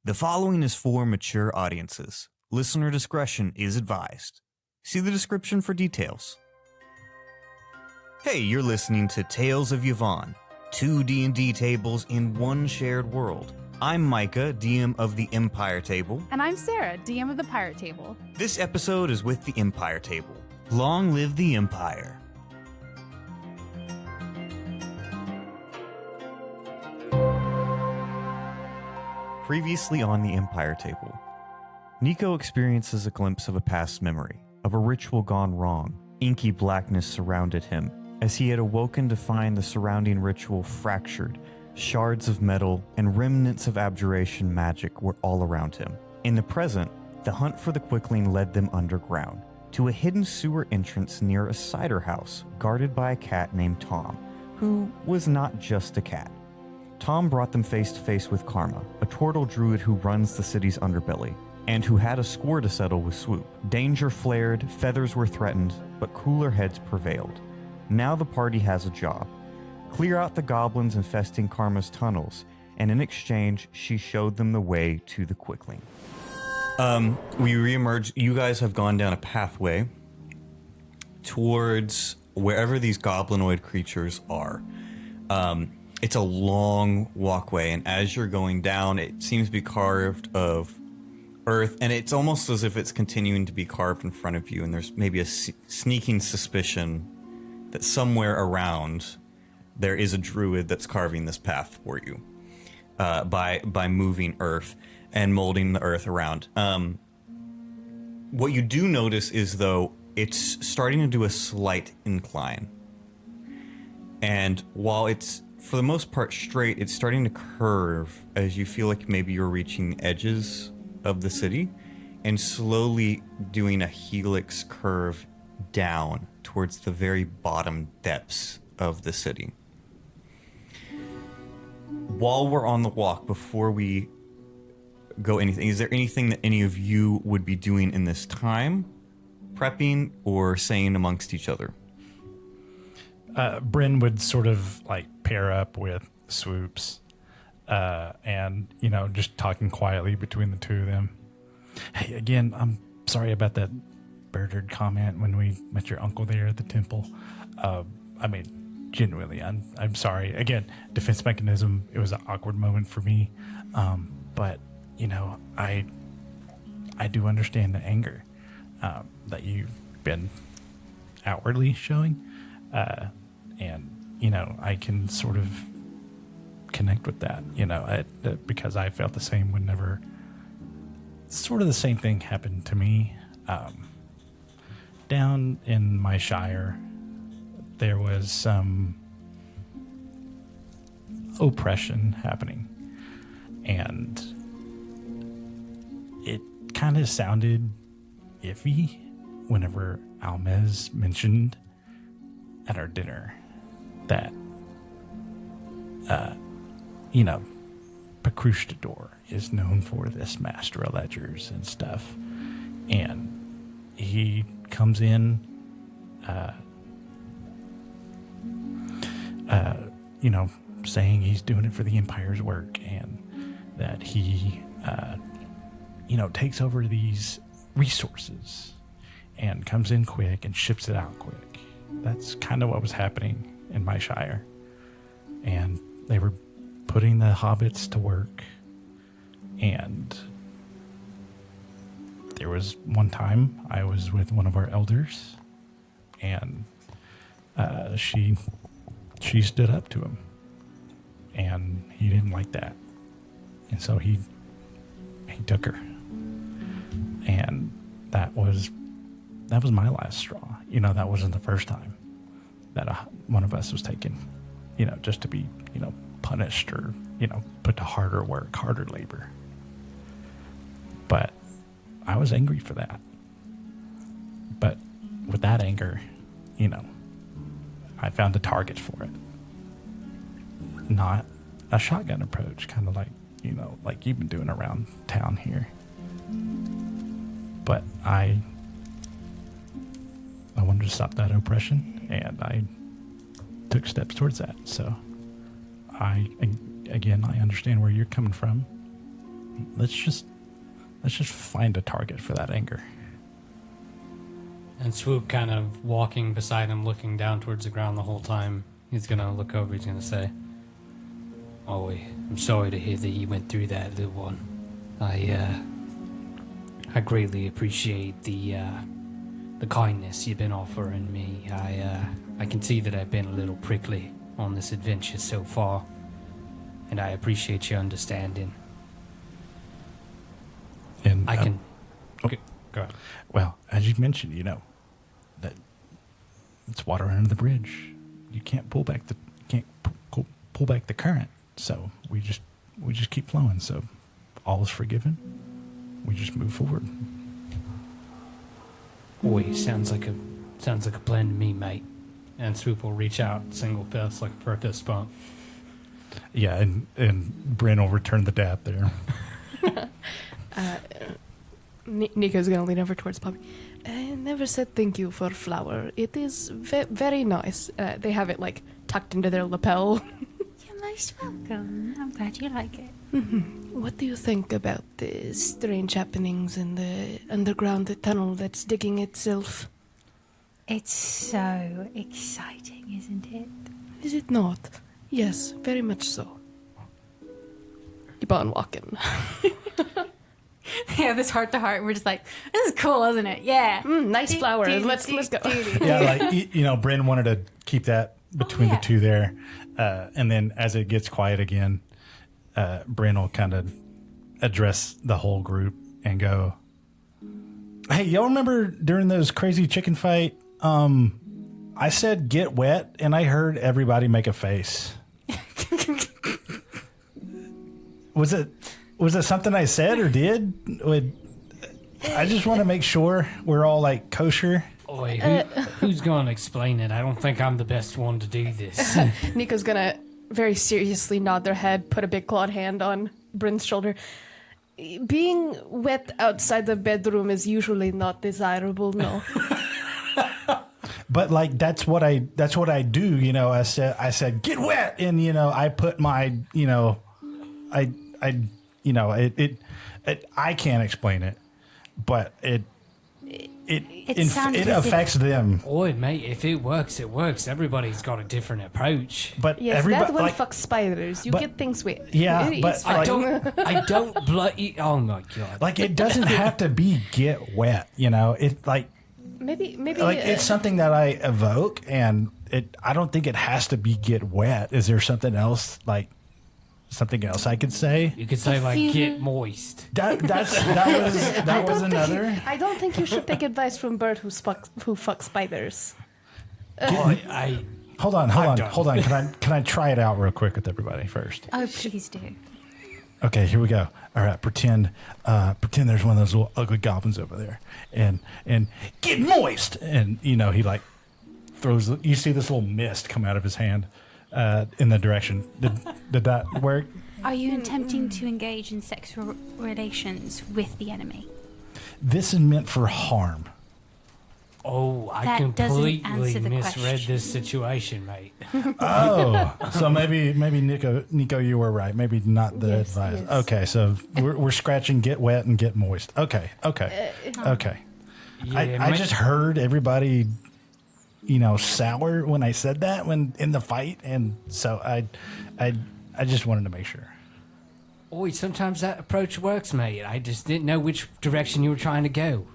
The following is for mature audiences. Listener discretion is advised. See the description for details. Hey, you're listening to Tales of Yavon, two D&D tables in one shared world. I'm Micah, DM of the Empire Table. And I'm Sarah, DM of the Pirate Table. This episode is with the Empire Table. Long live the Empire. Previously on the Empire Table, Nico experiences a glimpse of a past memory, of a ritual gone wrong. Inky blackness surrounded him, as he had awoken to find the surrounding ritual fractured. Shards of metal and remnants of abjuration magic were all around him. In the present, the hunt for the Quickling led them underground, to a hidden sewer entrance near a cider house, guarded by a cat named Tom, who was not just a cat. Tom brought them face to face with Karma, a turtle druid who runs the city's underbelly, and who had a score to settle with Swoop. Danger flared, feathers were threatened, but cooler heads prevailed. Now the party has a job. Clear out the goblins infesting Karma's tunnels, and in exchange, she showed them the way to the Quickling. We reemerge. You guys have gone down a pathway towards wherever these goblinoid creatures are. It's a long walkway, and as you're going down, it seems to be carved of earth, and it's almost as if it's continuing to be carved in front of you, and there's maybe a sneaking suspicion that somewhere around there is a druid that's carving this path for you by moving earth and molding the earth around. What you do notice is, though, it's starting to do a slight incline. And while it's, for the most part, straight, it's starting to curve as you feel like maybe you're reaching the edges of the city and slowly doing a helix curve down towards the very bottom depths of the city. While we're on the walk, before we go anything, is there anything that any of you would be doing in this time? Prepping or saying amongst each other? Brin would sort of like pair up with Swoops and, you know, just talking quietly between the two of them. Hey, again, I'm sorry about that bird comment when we met your uncle there at the temple. I mean, genuinely, I'm sorry. Again, defense mechanism, it was an awkward moment for me. But, you know, I do understand the anger that you've been outwardly showing. And, you know, I can sort of connect with that, you know, because I felt the same whenever sort of the same thing happened to me. Down in my shire, there was some oppression happening, and it kind of sounded iffy whenever Almez mentioned at our dinner that, you know, Pacrustador is known for this master of ledgers and stuff. And he comes in, you know, saying he's doing it for the Empire's work, and that he, you know, takes over these resources and comes in quick and ships it out quick. That's kind of what was happening in my shire. And they were putting the hobbits to work. And there was one time I was with one of our elders, and she stood up to him, and he didn't like that. And so he took her. And that was my last straw. You know, that wasn't the first time that one of us was taken, you know, just to be, you know, punished or, you know, put to harder work, harder labor. But I was angry for that. But with that anger, you know, I found a target for it. Not a shotgun approach, kind of like, you know, like you've been doing around town here. But I wanted to stop that oppression, and I took steps towards that. So I understand where you're coming from. let's just find a target for that anger. And Swoop kind of walking beside him, looking down towards the ground the whole time. He's going to look over, he's going to say, I'm sorry to hear that you went through that, little one. I greatly appreciate the kindness you've been offering me. I can see that I've been a little prickly on this adventure so far, and I appreciate your understanding. And I can... Okay, go ahead. Well, as you mentioned, that it's water under the bridge. You can't pull back the pull back the current. So we just keep flowing. So all is forgiven. We just move forward. Boy, sounds like a plan to me, mate. And Swoop will reach out, single fist, like for a fist bump. Yeah, and Brin will return the dap there. Nico's gonna lean over towards Poppy. I never said thank you for flower. It is very nice. They have it like tucked into their lapel. You're most welcome. I'm glad you like it. What do you think about the strange happenings in the underground tunnel that's digging itself? It's so exciting, isn't it? Is it not? Yes, very much so. Keep on walking. Yeah, this heart to heart, we're just like, this is cool, isn't it? Yeah. Nice flower. Let's go. Yeah, like Brin wanted to keep that between the two there, and then as it gets quiet again, Brin will kind of address the whole group and go, "Hey, y'all remember during those crazy chicken fight? I said get wet, and I heard everybody make a face. Was it something I said or did? I just want to make sure we're all like kosher." Oi, who's going to explain it? I don't think I'm the best one to do this. Nico's gonna very seriously nod their head, put a big clawed hand on Brin's shoulder. Being wet outside the bedroom is usually not desirable, no. But like that's what I do, I said get wet, and I put my I can't explain it, but it affects them. Oi, mate, if it works, it works. Everybody's got a different approach. But yes, everybody, that one fucks spiders. You get things wet. Yeah, but it's I fine. don't bloody. Oh my god! Like it doesn't have to be get wet. It like maybe like it's something that I evoke, and I don't think it has to be get wet. Is there something else like? Something else I could say? You could say like get moist. That was another. I don't think you should take advice from Bird who fucks spiders. Hold on. Can I try it out real quick with everybody first? Oh, please do. Okay, here we go. All right, pretend there's one of those little ugly goblins over there, and get moist, and he like throws. You see this little mist come out of his hand. In the direction. Did that work? Are you attempting to engage in sexual relations with the enemy? This is meant for harm. Oh, I That doesn't completely answer the misread question. this situation, mate. Oh, so maybe Nico, you were right. Maybe not the advice. Yes. Okay, so we're scratching get wet and get moist. Okay. Yeah, I just heard everybody sour when I said that when in the fight, and so I just wanted to make sure. Oi, sometimes that approach works, mate. I just didn't know which direction you were trying to go.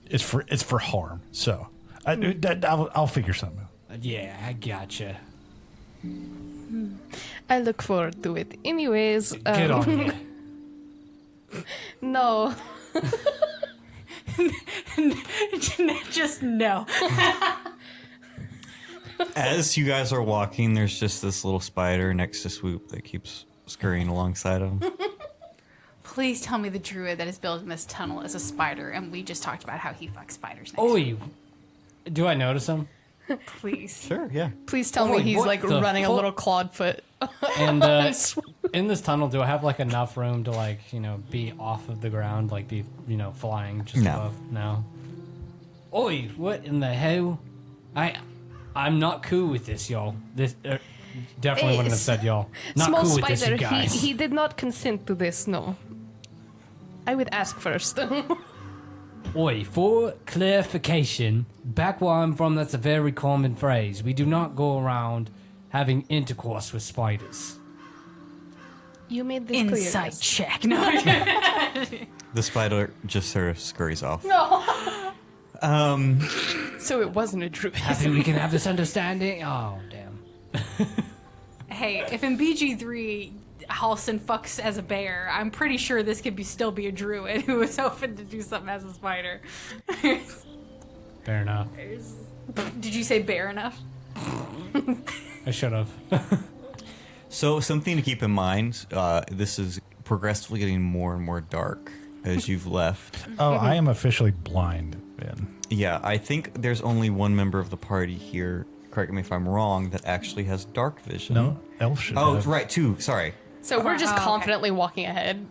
It's for harm, so I'll figure something out. Yeah, I gotcha. I look forward to it. Anyways, Get on you. No. Just no. As you guys are walking, there's just this little spider next to Swoop that keeps scurrying alongside him. Please tell me the druid that is building this tunnel is a spider, and we just talked about how he fucks spiders. Next Oi, do I notice him? Please. Sure, yeah. Please tell Oi, me he's what like the running a fuck? little clawed foot. And in this tunnel, do I have like enough room to like be off of the ground, like be flying just No. above? No. Oi, what in the hell? I'm not cool with this, y'all. This definitely wouldn't have said y'all. Not Small cool with spider. this, you guys. He did not consent to this. No. I would ask first. Oi, for clarification, back where I'm from, that's a very common phrase. We do not go around having intercourse with spiders. You made this clear. Insight yes. check. No. The spider just sort of scurries off. No. So it wasn't a druid. Happy we can have this understanding? Oh, damn. Hey, if in BG3 Halston fucks as a bear, I'm pretty sure this could still be a druid who was hoping to do something as a spider. Fair enough. Did you say bear enough? I should have. So something to keep in mind, this is progressively getting more and more dark as you've left. Oh, I am officially blind, Ben. Yeah, I think there's only one member of the party here, correct me if I'm wrong, that actually has dark vision. No, elf should Oh, have. right, two, sorry. So we're just okay. confidently walking ahead.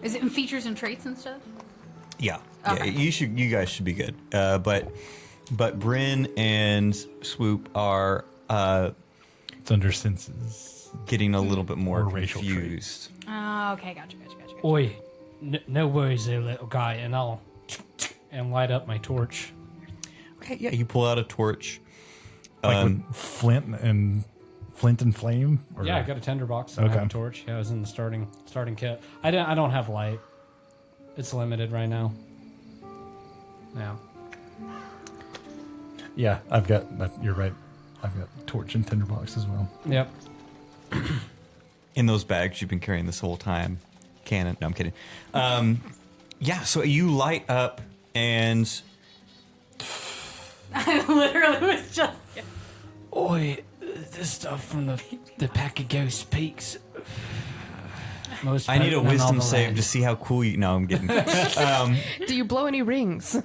Is it in features and traits and stuff? Yeah, Okay. yeah, you guys should be good. But Brin and Swoop are It's under senses. getting a little bit more Or racial trait. confused. Oh, okay, gotcha. Oi, no worries there, little guy, and I'll light up my torch. Okay, yeah, you pull out a torch. Like with flint and flame? Or Yeah, I got a tinderbox and I have a Okay. torch. Yeah, it was in the starting kit. I don't have light. It's limited right now. Yeah. Yeah, I've got, you're right. I've got torch and tinderbox as well. Yep. In those bags you've been carrying this whole time. Cannon. No, I'm kidding. Yeah, so you light up and I literally was just. Oi, this stuff from the pack of ghost peaks. Most I need a potent in all wisdom the save land. to see how cool you... No, I'm kidding. Do you blow any rings?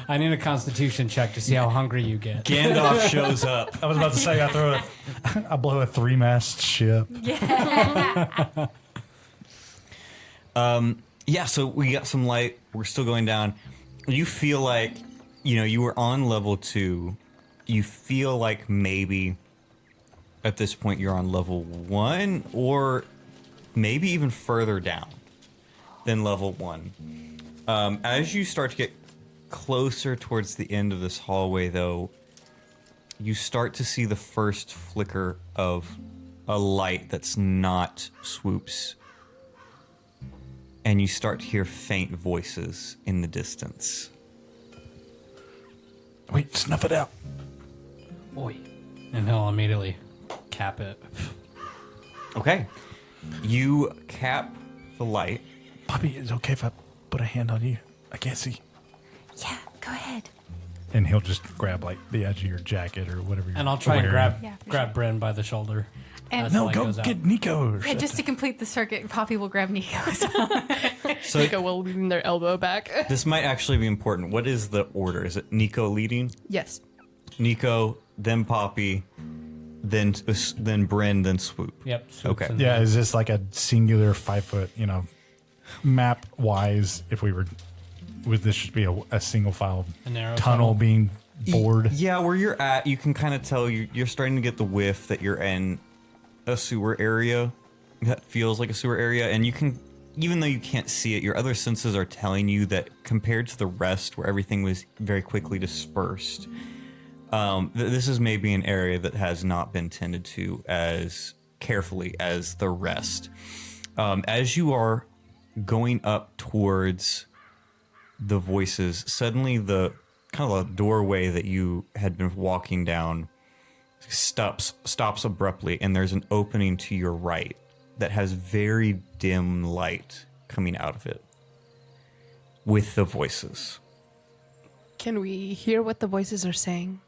I need a constitution check to see how hungry you get. Gandalf shows up. I was about to say, I blow a three-mast ship. Yeah, so we got some light. We're still going down. You feel like, you were on level 2. You feel like maybe at this point you're on level 1 or maybe even further down than level 1. As you start to get closer towards the end of this hallway, though, you start to see the first flicker of a light that's not Swoop's. And you start to hear faint voices in the distance. Wait, snuff it out. Oi. And he'll immediately cap it. Okay. You cap the light. Poppy, is it okay if I put a hand on you? I can't see. Yeah, go ahead. And he'll just grab like the edge of your jacket or whatever you're And I'll try and wearing. grab Brin by the shoulder. And As No, light go goes out. get Nico. Or yeah, just to complete the circuit, Poppy will grab Nico. So Nico will lean their elbow back. this might actually be important. What is the order? Is it Nico leading? Yes. Nico, then Poppy, then Brin, then Swoop. Yep. Okay. Yeah, is this like a singular 5 foot, map wise, if we were, would this just be a single file A narrow tunnel being bored? Yeah, where you're at, you can kind of tell you're starting to get the whiff that you're in a sewer area that feels like a sewer area, and you can, even though you can't see it, your other senses are telling you that compared to the rest where everything was very quickly dispersed, this is maybe an area that has not been tended to as carefully as the rest. As you are going up towards the voices, suddenly the kind of a doorway that you had been walking down stops abruptly, and there's an opening to your right that has very dim light coming out of it with the voices. Can we hear what the voices are saying?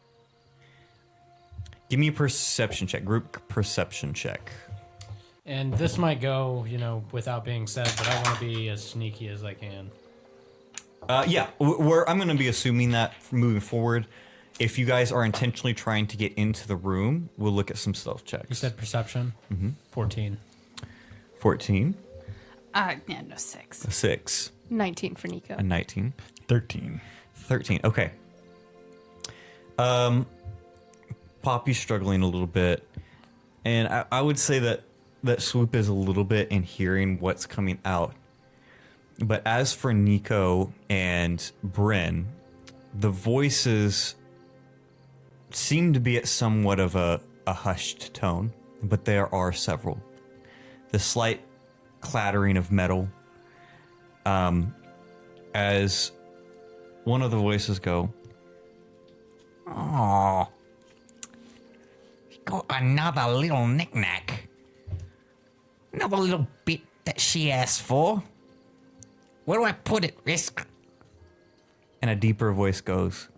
Give me a perception check, group perception check. And this might go, without being said, but I want to be as sneaky as I can. Yeah, I'm going to be assuming that moving forward. If you guys are intentionally trying to get into the room, we'll look at some stealth checks. You said perception? Mm-hmm. 14. 14, yeah, no, 6. a 6, 19 for Nico. a 19, 13. 13. Okay. Poppy's struggling a little bit, and I would say that Swoop is a little bit in hearing what's coming out. But as for Nico and Brin, the voices seem to be at somewhat of a hushed tone, but there are several. The slight clattering of metal, as one of the voices go, Oh, got another little knick-knack. Another little bit that she asked for. Where do I put it, Risk? and a deeper voice goes,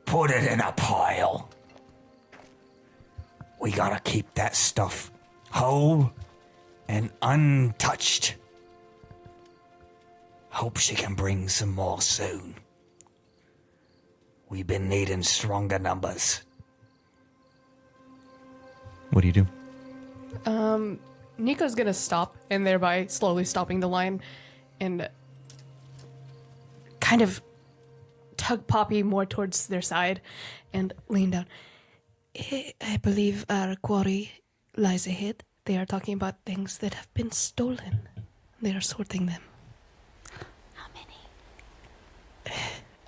Put it in a pile. We gotta keep that stuff whole and untouched. Hope she can bring some more soon. We've been needing stronger numbers. what do you do? Nico's gonna stop, and thereby slowly stopping the line, and kind of tug Poppy more towards their side, and lean down. I believe our quarry lies ahead. They are talking about things that have been stolen. They are sorting them. How many?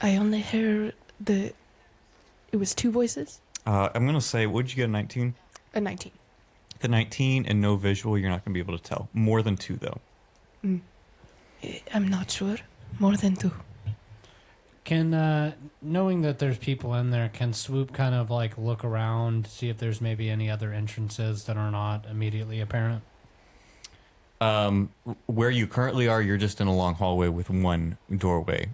I only heard it was 2 voices? I'm going to say, would you get a 19? A 19. The 19 and no visual, you're not going to be able to tell. More than 2, though. I'm not sure. More than 2. Can, knowing that there's people in there, can Swoop kind of like look around, see if there's maybe any other entrances that are not immediately apparent? Where you currently are, you're just in a long hallway with one doorway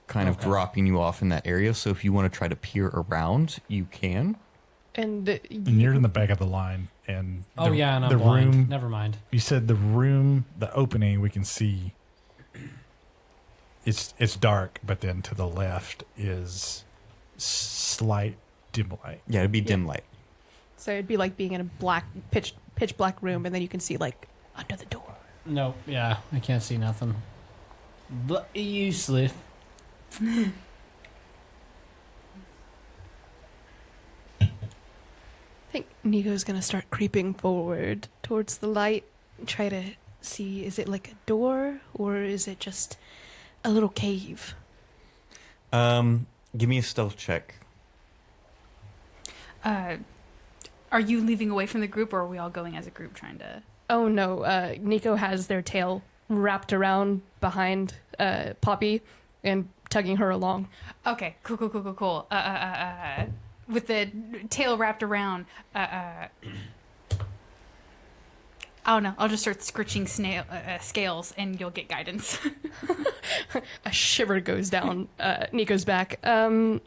kind of dropping you off in that area. So if you want to try to peer around, you can. And And you're in the back of the line, and Oh, yeah, and I'm the blind. room. Never mind. You said the room, the opening we can see. It's dark, but then to the left is slight dim light. Yeah, it'd be dim light. so it'd be like being in a pitch black room, and then you can see like under the door. No, yeah, I can't see nothing. But useless. I think Nico's gonna start creeping forward towards the light, try to see, is it like a door or is it just a little cave? Give me a stealth check. Are you leaving away from the group, or are we all going as a group trying to? Oh no, Nico has their tail wrapped around behind Poppy and tugging her along. Okay, cool. With the tail wrapped around, I don't know. I'll just start scritching scales, and you'll get guidance. A shiver goes down Nico's back. Not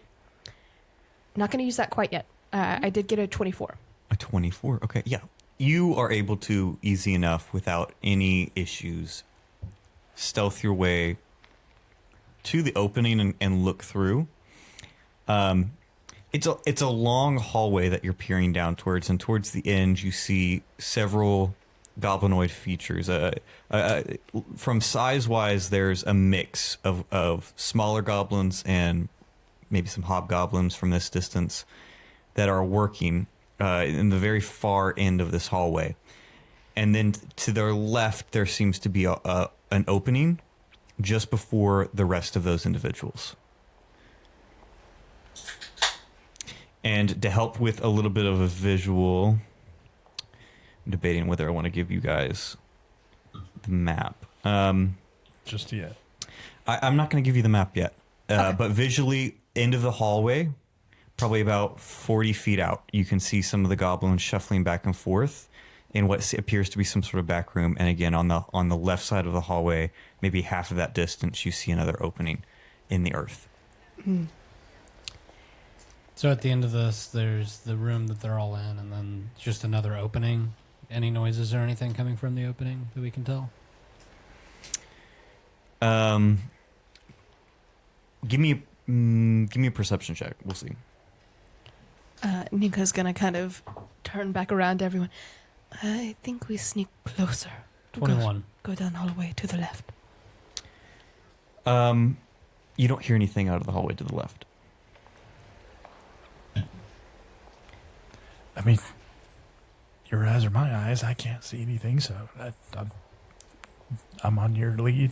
gonna use that quite yet. I did get a 24. A 24. Okay, yeah. You are able to, easy enough, without any issues, stealth your way to the opening and look through. It's a long hallway that you're peering down towards, and towards the end you see several goblinoid features. From size-wise, there's a mix of smaller goblins and maybe some hobgoblins from this distance that are working in the very far end of this hallway. And then to their left, there seems to be an opening just before the rest of those individuals. And to help with a little bit of a visual, I'm debating whether I want to give you guys the map. Just yet. I'm not going to give you the map yet. Okay. But visually, end of the hallway, probably about 40 feet out, you can see some of the goblins shuffling back and forth in what appears to be some sort of back room. And again, on the left side of the hallway, maybe half of that distance, you see another opening in the earth. So at the end of this, there's the room that they're all in, and then just another opening. Any noises or anything coming from the opening that we can tell? Give me a perception check. We'll see. Nico's gonna kind of turn back around to everyone. I think we sneak closer. 21. Go down hallway to the left. You don't hear anything out of the hallway to the left. I mean, your eyes are my eyes. I can't see anything, so I'm on your lead.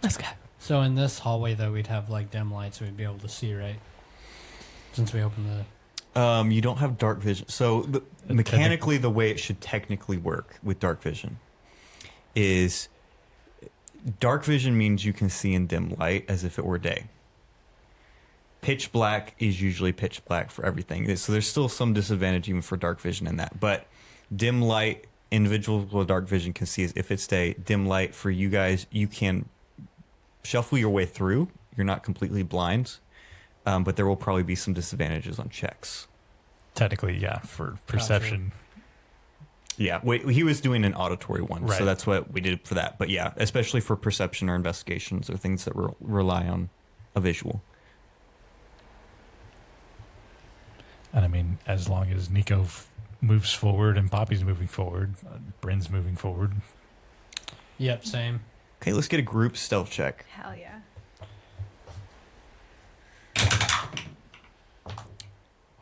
Let's go. So in this hallway, though, we'd have like dim lights, so we'd be able to see, right? Since we opened the. You don't have dark vision. So mechanically, the way it should technically work with dark vision is dark vision means you can see in dim light as if it were day. Pitch black is usually pitch black for everything. So there's still some disadvantage even for dark vision in that. But dim light, individuals with dark vision can see as if it's day. Dim light for you guys, you can shuffle your way through. You're not completely blind. But there will probably be some disadvantages on checks. Technically, yeah, for perception. Yeah, he was doing an auditory one, Right. so that's what we did for that. But yeah, especially for perception or investigations or things that rely on a visual. And I mean, as long as Nico moves forward and Poppy's moving forward, Brin's moving forward. Yep, same. Okay, let's get a group stealth check. Hell yeah.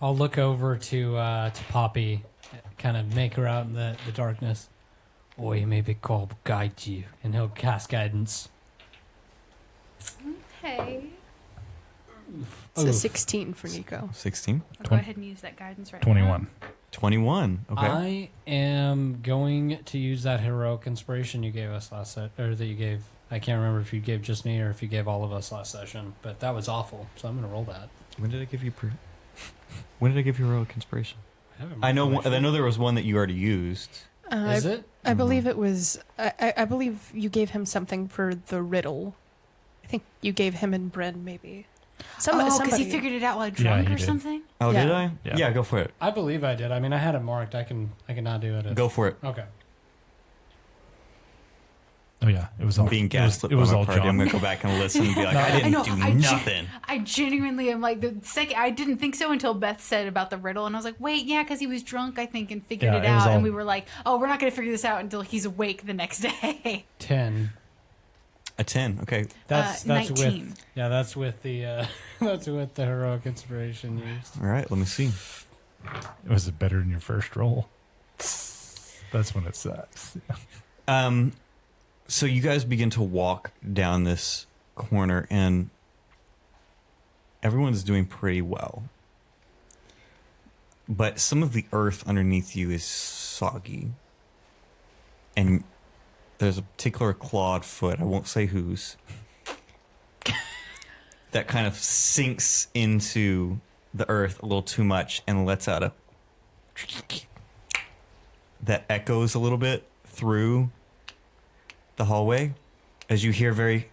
I'll look over to Poppy, kind of make her out in the darkness. Oi, maybe Cobb guide you, and he'll cast guidance. Hey. It's a Oof. 16 for Nico. 16? I'll go ahead and use that guidance right 21. 21. Okay. I am going to use that heroic inspiration you gave us last set, or that you gave. I can't remember if you gave just me or if you gave all of us last session, but that was awful. So I'm going to roll that. When did I give you When did I give you heroic inspiration? I I know there was one that you already used. Is it? I believe it was. I believe you gave him something for the riddle. I think you gave him and Brin maybe. Because Somebody. he figured it out while Yeah, drunk he or did. something. Oh, Yeah. did I? Yeah. Go for it. I believe I did. I mean, I had it marked. I can not do it. Go for it. Okay. Oh yeah, it was I'm all being gaslit It was by my all party. I'm John. going to go back and listen and be like, I I didn't know. do I nothing. I genuinely am like the second. I didn't think so until Beth said about the riddle, and I was like, "Wait, yeah," because he was drunk, I think, and figured Yeah, it it was out, all- and we were like, "Oh, we're not going to figure this out until he's awake the next day." 10. A 10. Okay. That's 19. with that's with the that's with the heroic inspiration used. All right. Let me see. Was it better than your first roll? That's when it sucks. So you guys begin to walk down this corner, and everyone's doing pretty well. But some of the earth underneath you is soggy. And there's a particular clawed foot, I won't say whose, that kind of sinks into the earth a little too much and lets out a that echoes a little bit through the hallway as you hear a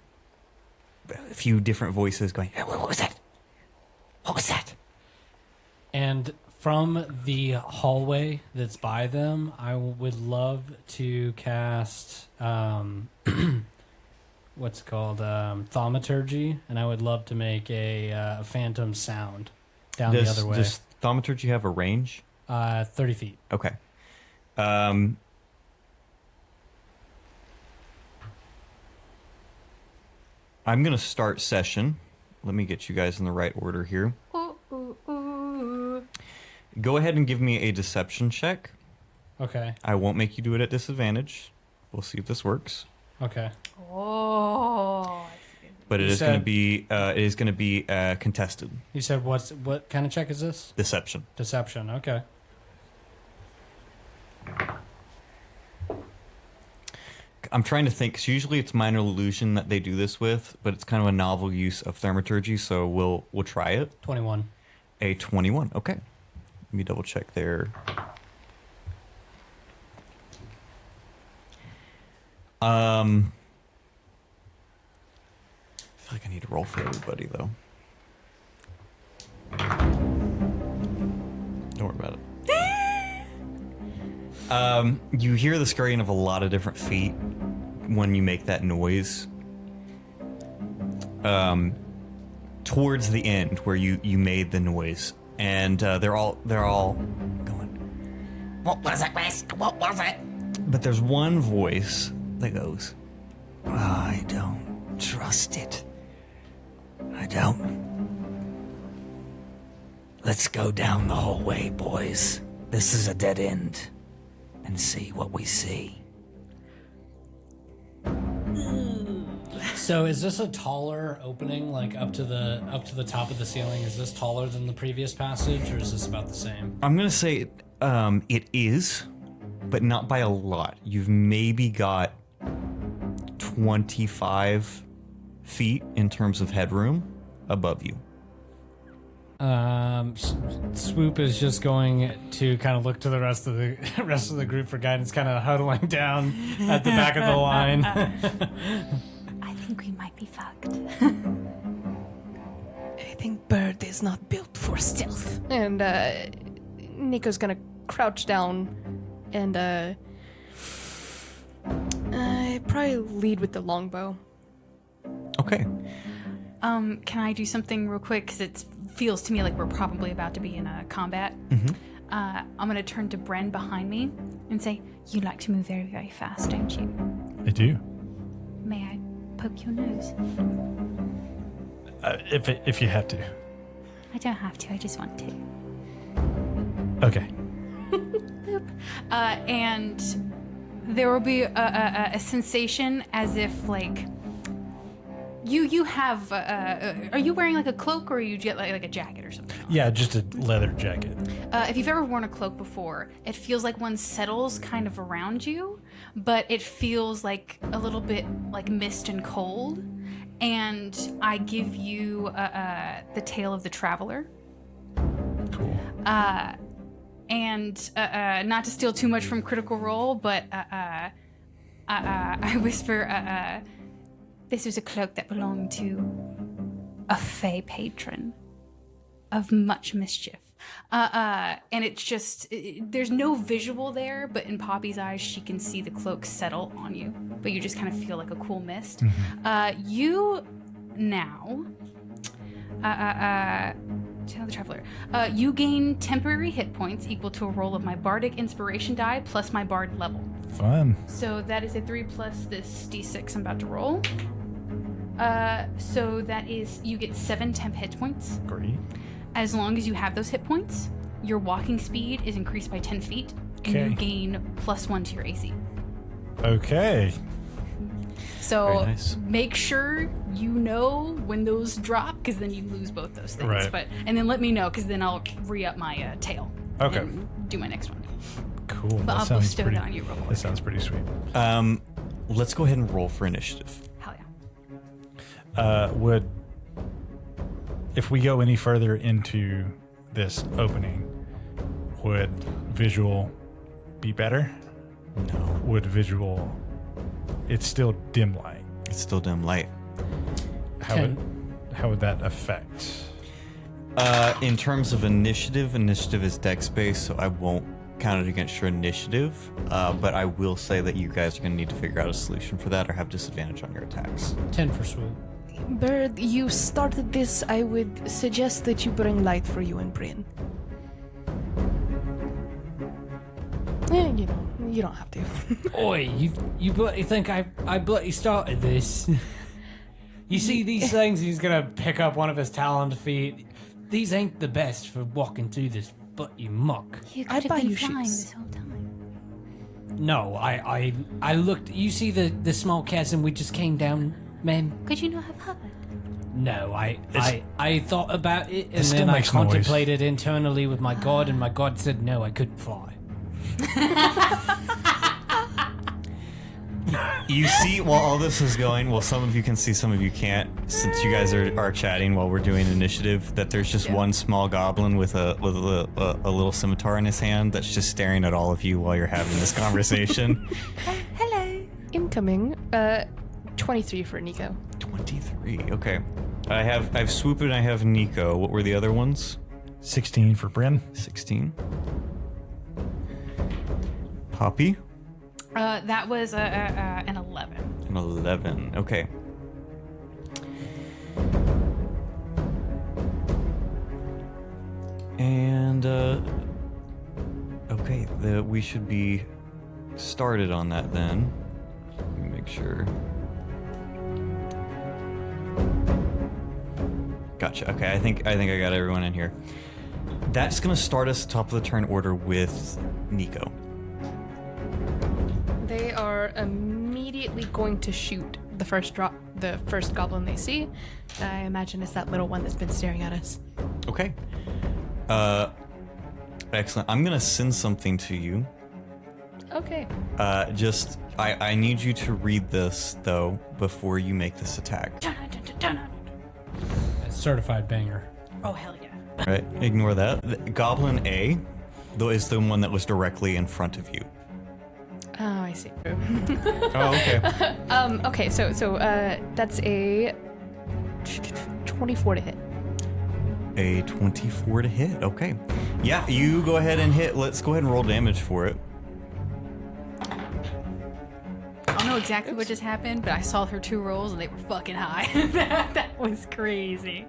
few different voices going, "Hey, what was that? What was that?" And from the hallway that's by them, I would love to cast what's it called thaumaturgy, and I would love to make a phantom sound down the other way. Does thaumaturgy have a range? 30 feet. Okay. I'm going to start session. Let me get you guys in the right order here. Ooh, ooh, ooh. Go ahead and give me a deception check. Okay. I won't make you do it at disadvantage. We'll see if this works. Okay. Oh. But You said- it is going to be contested You said what kind of check is this? deception. Deception. Okay. I'm trying to think, 'cause usually it's minor illusion that they do this with, but it's kind of a novel use of thaumaturgy, so we'll try it. 21. A 21. Okay. Let me double check there. I feel like I need to roll for everybody though. Don't worry about it. You hear the scurrying of a lot of different feet when you make that noise. Towards the end where you made the noise, and they're all going, What was it, Wes? What was it? but there's one voice that goes, I don't trust it. I don't. Let's go down the hallway, boys. This is a dead end. And see what we see. So is this a taller opening, like up to the top of the ceiling? Is this taller than the previous passage, or is this about the same? I'm gonna say it is, but not by a lot. You've maybe got 25 feet in terms of headroom above you. Swoop is just going to kind of look to the rest of the group for guidance, kind of huddling down at the back of the line. I think we might be fucked. I think Bird is not built for stealth. And Nico's gonna crouch down and probably lead with the longbow. Okay. Can I do something real quick? Because it feels to me like we're probably about to be in a combat. I'm going to turn to Brin behind me and say, you like to move very, very fast, don't you? I do. May I poke your nose? If you have to. I don't have to, I just want to. Okay. And there will be a sensation as if, like, you have, are you wearing like a cloak or you get like a jacket or something? Yeah, just a leather jacket. If you've ever worn a cloak before, it feels like one settles kind of around you, but it feels like a little bit like mist and cold. And I give you the tale of the traveler. Cool. And not to steal too much from Critical Role, but I whisper, this was a cloak that belonged to a fey patron of much mischief. And it's just, there's no visual there, but in Poppy's eyes, she can see the cloak settle on you, but you just kind of feel like a cool mist. You now, Tale of the Traveler, you gain temporary hit points equal to a roll of my bardic inspiration die plus my bard level. Fun. So that is a 3 plus this d6 I'm about to roll. So that is, you get 7 temp hit points. Great. As long as you have those hit points, your walking speed is increased by 10 feet, and you gain +1 to your AC. Okay. So Very nice. make sure you know when those drop, because then you lose both those things. Right. And then let me know, because then I'll re-up my tail. Okay. And do my next one. Cool. But That I'll sounds bestow pretty, that on you real quick. That sounds pretty sweet. Let's go ahead and roll for initiative. Hell yeah. Would, if we go any further into this opening, would visual be better? No. Would visual, it's still dim light. It's still dim light. How would that affect? In terms of initiative is dex based, so I won't count it against your initiative. But I will say that you guys are going to need to figure out a solution for that or have disadvantage on your attacks. 10 for Swoop. Bird, you started this. I would suggest that you bring light for you and Brin. You don't have to. Oi, you bloody think I bloody started this? You see these things? He's gonna pick up one of his taloned feet. These ain't the best for walking through this, but you muck. You I'd could buy have been you flying shoes. this whole time. No, I looked. You see the small chasm we just came down, man? Could you not have hovered? No, I thought about it and still then I makes noise. contemplated internally with my god, and my god said no, I couldn't fly. You see, while all this is going, well, some of you can see, some of you can't, since you guys are chatting while we're doing initiative, that there's just one small goblin with a little scimitar in his hand that's just staring at all of you while you're having this conversation. Hello. Incoming, 23 for Nico. 23. Okay. I have Swoop and I have Nico. What were the other ones? 16 for Brin. 16. Poppy? That was an 11. An 11. Okay. And okay, we should be started on that then. Let me make sure. Gotcha. Okay, I think I got everyone in here. That's gonna start us top of the turn order with Nico. They are immediately immediately going to shoot the first goblin they see. I imagine it's that little one that's been staring at us. Okay. Excellent. I'm gonna send something to you. Okay. I need you to read this though before you make this attack. Certified banger. Oh, hell yeah. Right? Ignore that. Goblin A, though, is the one that was directly in front of you. Oh, I see. Oh, okay. Okay, so that's a 24 to hit. A 24 to hit. Okay. Yeah, you go ahead and hit. Let's go ahead and roll damage for it. I don't know exactly what just happened, but I saw her 2 rolls and they were fucking high. That was crazy.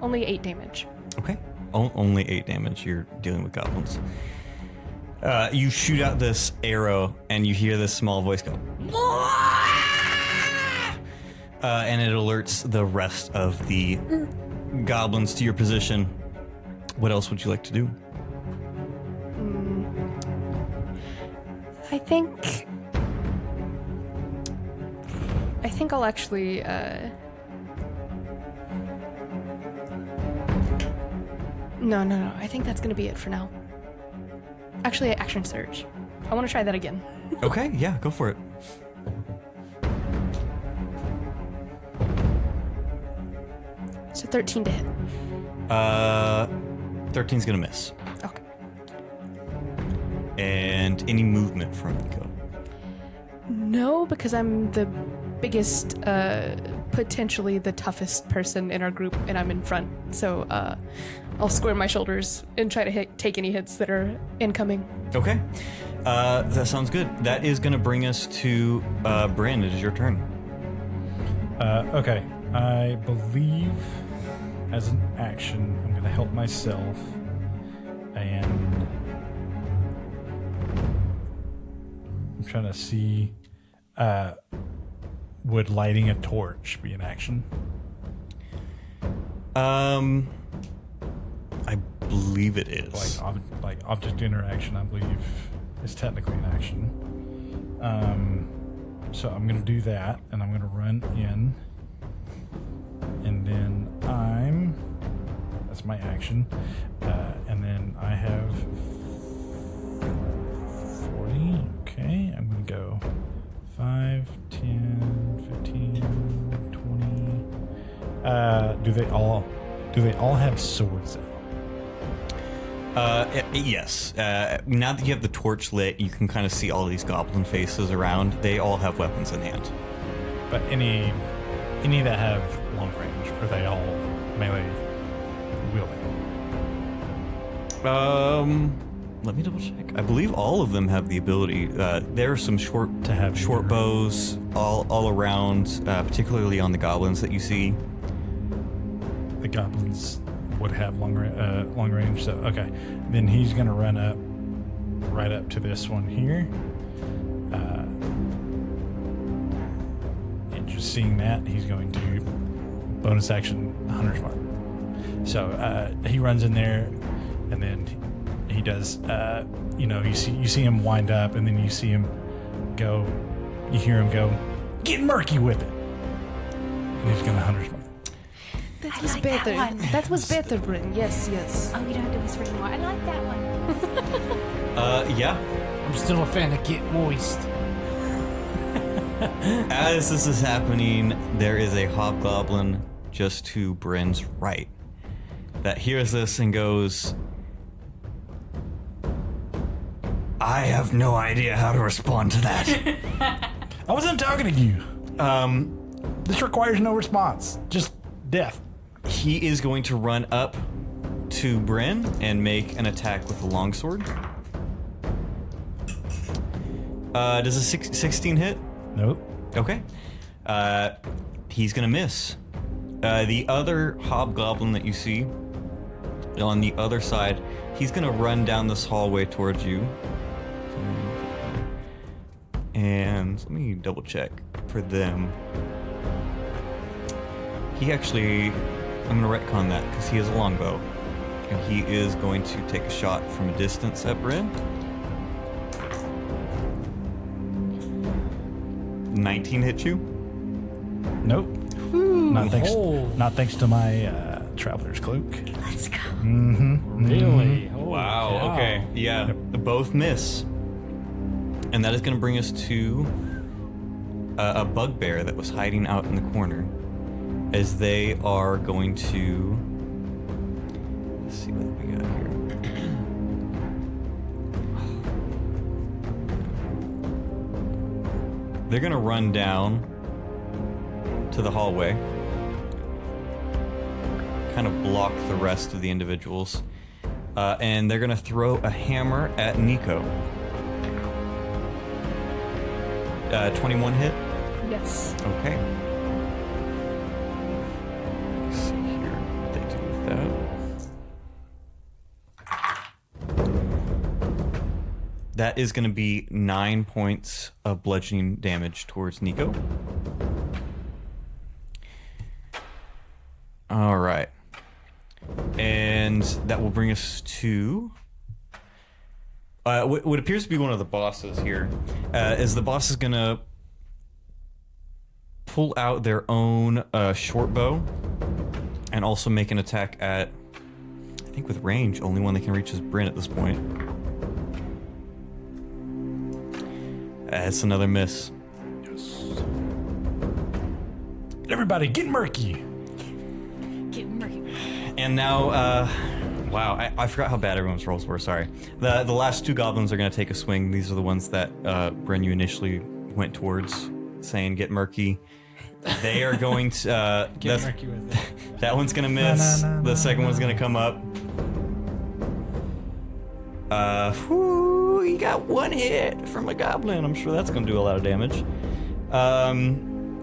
Only 8 damage. Okay. Only 8 damage. You're dealing with goblins. You shoot out this arrow and you hear this small voice go, and it alerts the rest of the goblins to your position. What else would you like to do? I think I'll actually No. I think that's gonna be it for now. Actually, action surge. I want to try that again. Okay, yeah, go for it. So 13 to hit. 13's gonna miss. Okay. And any movement from Nico? No, because I'm the biggest, potentially the toughest person in our group, and I'm in front. So I'll square my shoulders and try to take any hits that are incoming. Okay. That sounds good. That is gonna bring us to Brin. It is your turn. Okay. I believe as an action, I'm going to help myself and I'm trying to see, would lighting a torch be an action? I believe it is. Like object interaction, I believe, is technically an action. So I'm going to do that, and I'm going to run in, and then that's my action, and then I have 40. Okay, I'm going to go 5, 10, 15, 20. Do they all have swords though? Yes. Now that you have the torch lit, you can kind of see all these goblin faces around. They all have weapons in hand. But any that have long range, are they all melee wielding? Let me double check. I believe all of them have the ability. There are some short bows all around, particularly on the goblins that you see. The goblins would have long range. So okay, then he's gonna run up right up to this one here, and just seeing that, he's going to bonus action Hunter's Mark. So he runs in there, and then he does. You see him wind up, and then you see him go. You hear him go, "Get murky with it," and he's gonna Hunter's Mark. That was better. That was better, Brin. Yes. Oh, you don't have to whisper anymore. I like that one. Yeah. I'm still a fan of Get Moist. As this is happening, there is a hobgoblin just to Brin's right that hears this and goes, I have no idea how to respond to that. I wasn't talking to you. This requires no response, just death. He is going to run up to Brin and make an attack with the longsword. Does a 16 hit? Nope. Okay. He's gonna miss. The other hobgoblin that you see on the other side, he's gonna run down this hallway towards you. And let me double check for them. He actually, I'm gonna retcon that because he has a longbow, and he is going to take a shot from a distance at Brin. 19 hit you? Nope. Not thanks to my traveler's cloak. Let's go. Really? Holy Wow. cow. Okay. Yeah. Both miss. And that is going to bring us to a bugbear that was hiding out in the corner, as they are going to. Let's see what we got here. They're going to run down to the hallway, kind of block the rest of the individuals, and they're going to throw a hammer at Nico. 21 hit? Yes. Okay. Let's see here what they do with that. That is going to be 9 points of bludgeoning damage towards Nico. All right. And that will bring us to what appears to be one of the bosses here. Is the boss is going to pull out their own short bow and also make an attack at, I think with range, only one that can reach is Brin at this point. That's another miss. Yes. Everybody, get murky. Get murky. And now, wow, I forgot how bad everyone's rolls were, sorry. The last two goblins are going to take a swing. These are the ones that, Brin, you initially went towards, saying get murky. They are going to... Get murky with it. that one's going to miss. The second one's going to come up. He got one hit from a goblin. I'm sure that's going to do a lot of damage.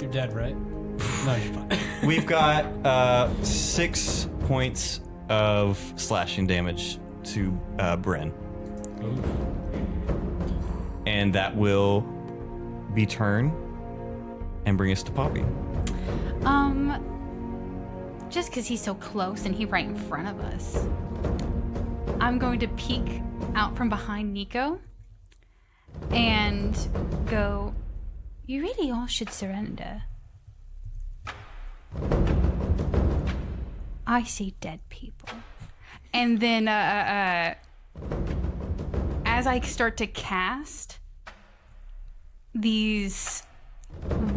You're dead, right? No, you're fine. We've got 6 points of slashing damage to Brin. And that will be turn and bring us to Poppy. Just because he's so close and he's right in front of us, I'm going to peek out from behind Nico and go, you really all should surrender. I see dead people. And then as I start to cast, these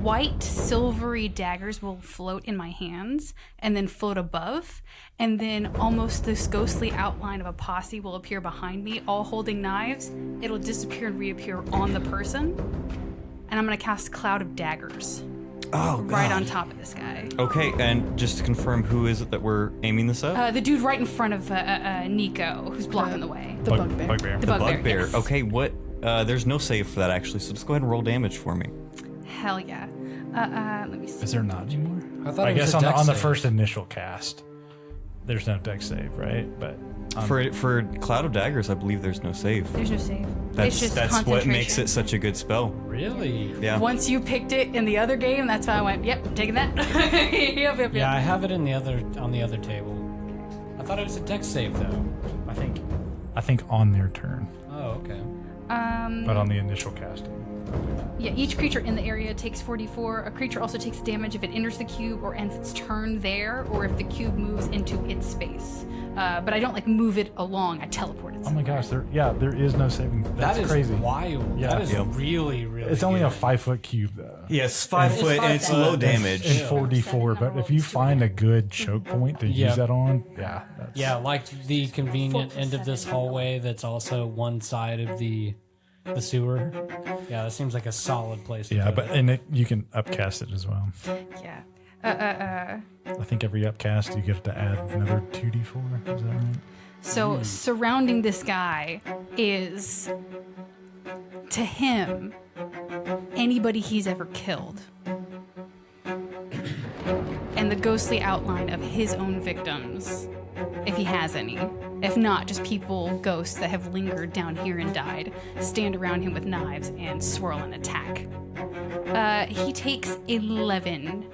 white silvery daggers will float in my hands and then float above, and then almost this ghostly outline of a posse will appear behind me, all holding knives. It'll disappear and reappear on the person, and I'm going to cast Cloud of Daggers right on top of this guy. Okay, and just to confirm, who is it that we're aiming this at? The dude right in front of Nico, who's blocking the way. The bugbear. The bugbear. Bugbear. Yes. Okay, what? There's no save for that, actually, so just go ahead and roll damage for me. Hell yeah. Let me see. Is there not anymore? I thought I it was guess a on dex the save. first initial cast, there's no dex save, right? But For Cloud of Daggers, I believe there's no save. There's no save. That's It's just what concentration. makes it such a good spell. Really? Yeah. Once you picked it in the other game, that's why I went, yep, I'm taking that. yep. Yeah, I have it in the other on the other table. I thought it was a dex save though. I think on their turn, Oh, okay. but on the initial casting. Yeah, each creature in the area takes 4d4. A creature also takes damage if it enters the cube or ends its turn there, or if the cube moves into its space. But I don't move it along. I teleport it. Oh my gosh, there is no saving. That's That is crazy. wild. Yeah. That is Yep. really, really It's only good. a 5-foot cube though. Yes, 5 It's foot, five and it's foot. low And damage. 4d4, but if you find a good choke point to Yeah. use that on, yeah, that's, Yeah, like the convenient end of this hallway that's also one side of the sewer. Yeah, that seems like a solid place to yeah, put but it. and you can upcast it as well. Yeah. I think every upcast you get to add another 2d4. Is that right? So surrounding this guy is, to him, anybody he's ever killed. And the ghostly outline of his own victims, if he has any. If not, just people, ghosts that have lingered down here and died, stand around him with knives and swirl and attack. He takes 11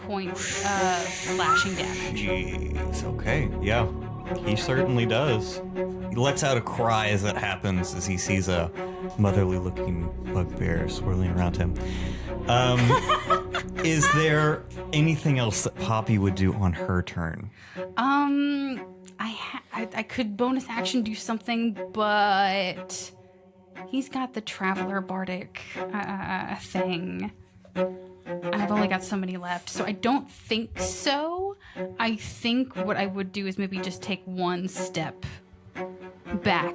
points of slashing damage. Jeez, okay, yeah. He certainly does. He lets out a cry as it happens, as he sees a motherly-looking bugbear swirling around him. Is there anything else that Poppy would do on her turn? I could bonus action do something, but he's got the Traveler Bardic thing. I've only got so many left, so I don't think so. I think what I would do is maybe just take one step back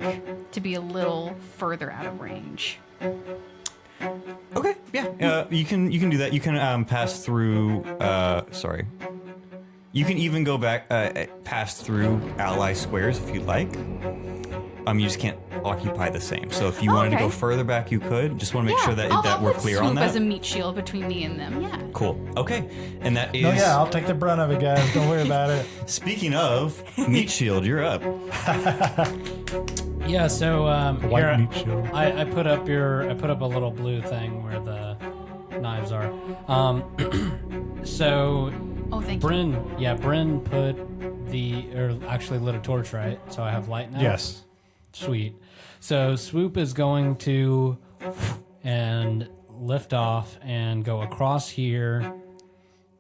to be a little further out of range. Okay, yeah, you can do that. You can pass through. Sorry, you can even go back pass through ally squares if you'd like. You just can't occupy the same. So if you wanted to go further back, you could. Just want to make sure that I'll we're put clear Swoop on that. as a meat shield between me and them. Yeah. Cool. Okay, and that is. No, yeah, I'll take the brunt of it, guys. Don't worry about it. Speaking of meat shield, you're up. Yeah, so White here, meat shield. I put up a little blue thing where the knives are. So Oh, thank you. Brin put actually lit a torch, right? So I have light now. Yes. Sweet. So Swoop is going to and lift off and go across here,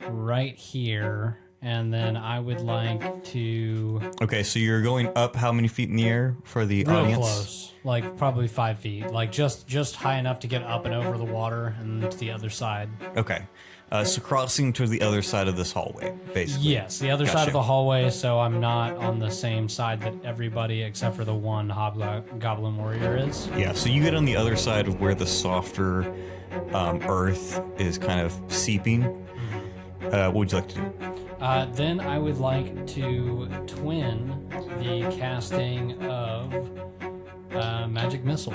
right here, and then I would like to Okay, so you're going up how many feet in the air for the real audience? close, like probably 5 feet, like just high enough to get up and over the water and to the other side. Okay, so crossing to the other side of this hallway, basically. Yes, the other side Gotcha. of the hallway, so I'm not on the same side that everybody except for the one goblin warrior is. Yeah, so you get on the other side of where the softer earth is kind of seeping. What would you like to do? Then I would like to twin the casting of magic missile.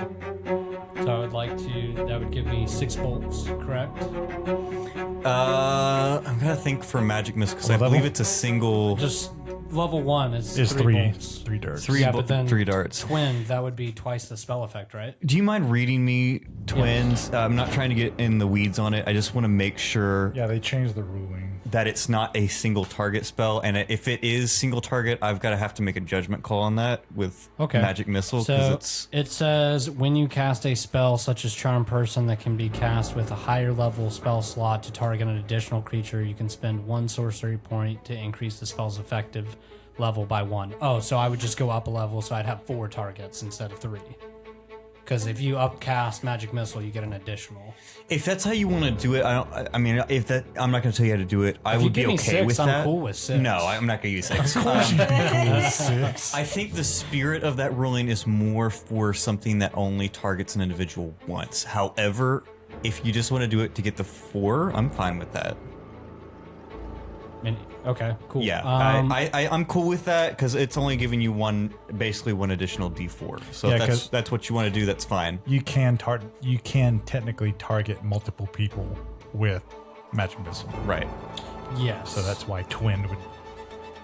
So I would like to. That would give me 6 bolts, correct? I'm gonna think for magic missile because I What level? believe it's a single Just level 1 is Is 3 three bolts. darts. three Yeah, but then three darts. Twin, that would be twice the spell effect, right? Do you mind reading me twins? I'm not trying to get in the weeds on it. I just want to make sure Yeah, they changed the ruling. that it's not a single target spell, and if it is single target, I've got to have to make a judgment call on that with magic missile because So it's it says when you cast a spell such as Charm Person that can be cast with a higher level spell slot to target an additional creature, you can spend 1 sorcery point to increase the spell's effective level by 1. Oh, so I would just go up a level, so I'd have 4 targets instead of 3. Because if you upcast Magic Missile, you get an additional. if that's how you want to do it. I mean, if that, I'm not going to tell you how to do it. I If you would be give me okay 6, with I'm that. cool with 6. No, I'm not going to use 6. I think the spirit of that ruling is more for something that only targets an individual once. However, if you just want to do it to get the 4, I'm fine with that. Okay, cool. Yeah, I'm cool with that because it's only giving you basically one additional D4. So Yeah, if 'cause- that's what you want to do, that's fine. You can technically target multiple people with magic missile. Right. Yes. So that's why twin would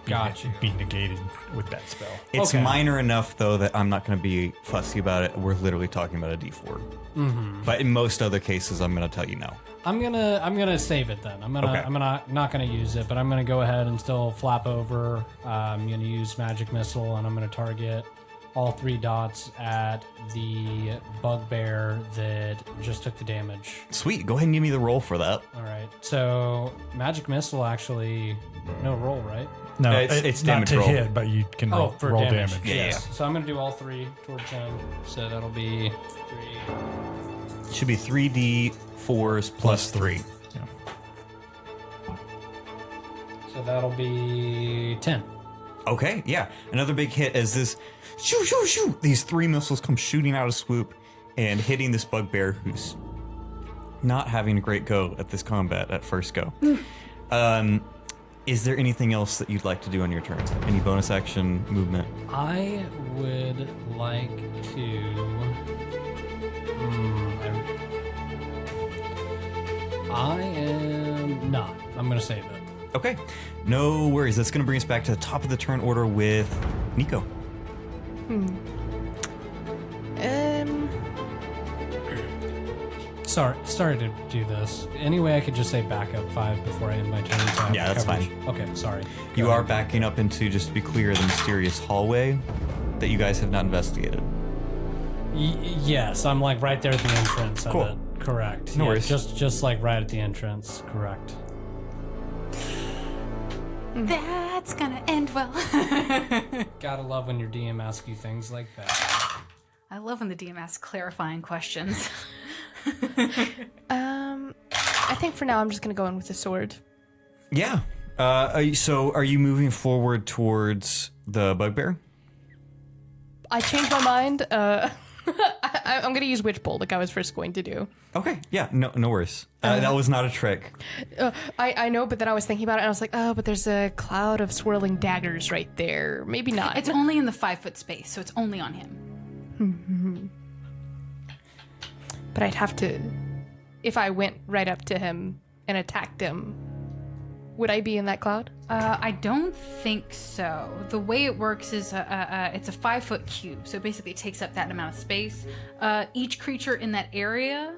Got you. be negated with that spell. It's Okay. minor enough though that I'm not going to be fussy about it. We're literally talking about a D4. Mm-hmm. But in most other cases, I'm going to tell you no. I'm gonna save it then. Okay. I'm not gonna use it, but I'm gonna go ahead and still flap over. I'm gonna use Magic Missile, and I'm gonna target all 3 dots at the bugbear that just took the damage. Sweet. Go ahead and give me the roll for that. All right. So Magic Missile actually no roll, right? No, it's not damage to roll. hit, but you can roll, for roll damage. damage. Yeah, Yes. So I'm gonna do all 3 towards him. So that'll be 3. Should be 3d4s plus 3. Yeah. So that'll be 10. Okay, yeah. Another big hit as this shoo shoo shoo. These 3 missiles come shooting out of Swoop and hitting this bugbear who's not having a great go at this combat at first go. Is there anything else that you'd like to do on your turn? Any bonus action movement? I would like to. I am not. I'm gonna save it. Okay, no worries. That's going to bring us back to the top of the turn order with Nico. Sorry to do this. Anyway, I could just say backup 5 before I end my turn. So I have Yeah, that's coverage. fine. Okay, sorry. You are backing up into, just to be clear, the mysterious hallway that you guys have not investigated. Yes, I'm like right there at the entrance Cool. of it. Correct. No Yeah, worries. Just like right at the entrance. Correct. That's gonna end well. Gotta love when your DM asks you things like that. I love when the DM asks clarifying questions. I think for now I'm just gonna go in with the sword. Yeah. Are you moving forward towards the bugbear? I changed my mind. I'm gonna use Witch Bolt like I was first going to do. Okay. Yeah. No worries. That was not a trick. I know, but then I was thinking about it and I was like, oh, but there's a cloud of swirling daggers right there. Maybe not. It's only in the 5-foot space, so it's only on him. But I'd have to, if I went right up to him and attacked him, would I be in that cloud? I don't think so. The way it works is it's a 5-foot cube, so basically it takes up that amount of space. Each creature in that area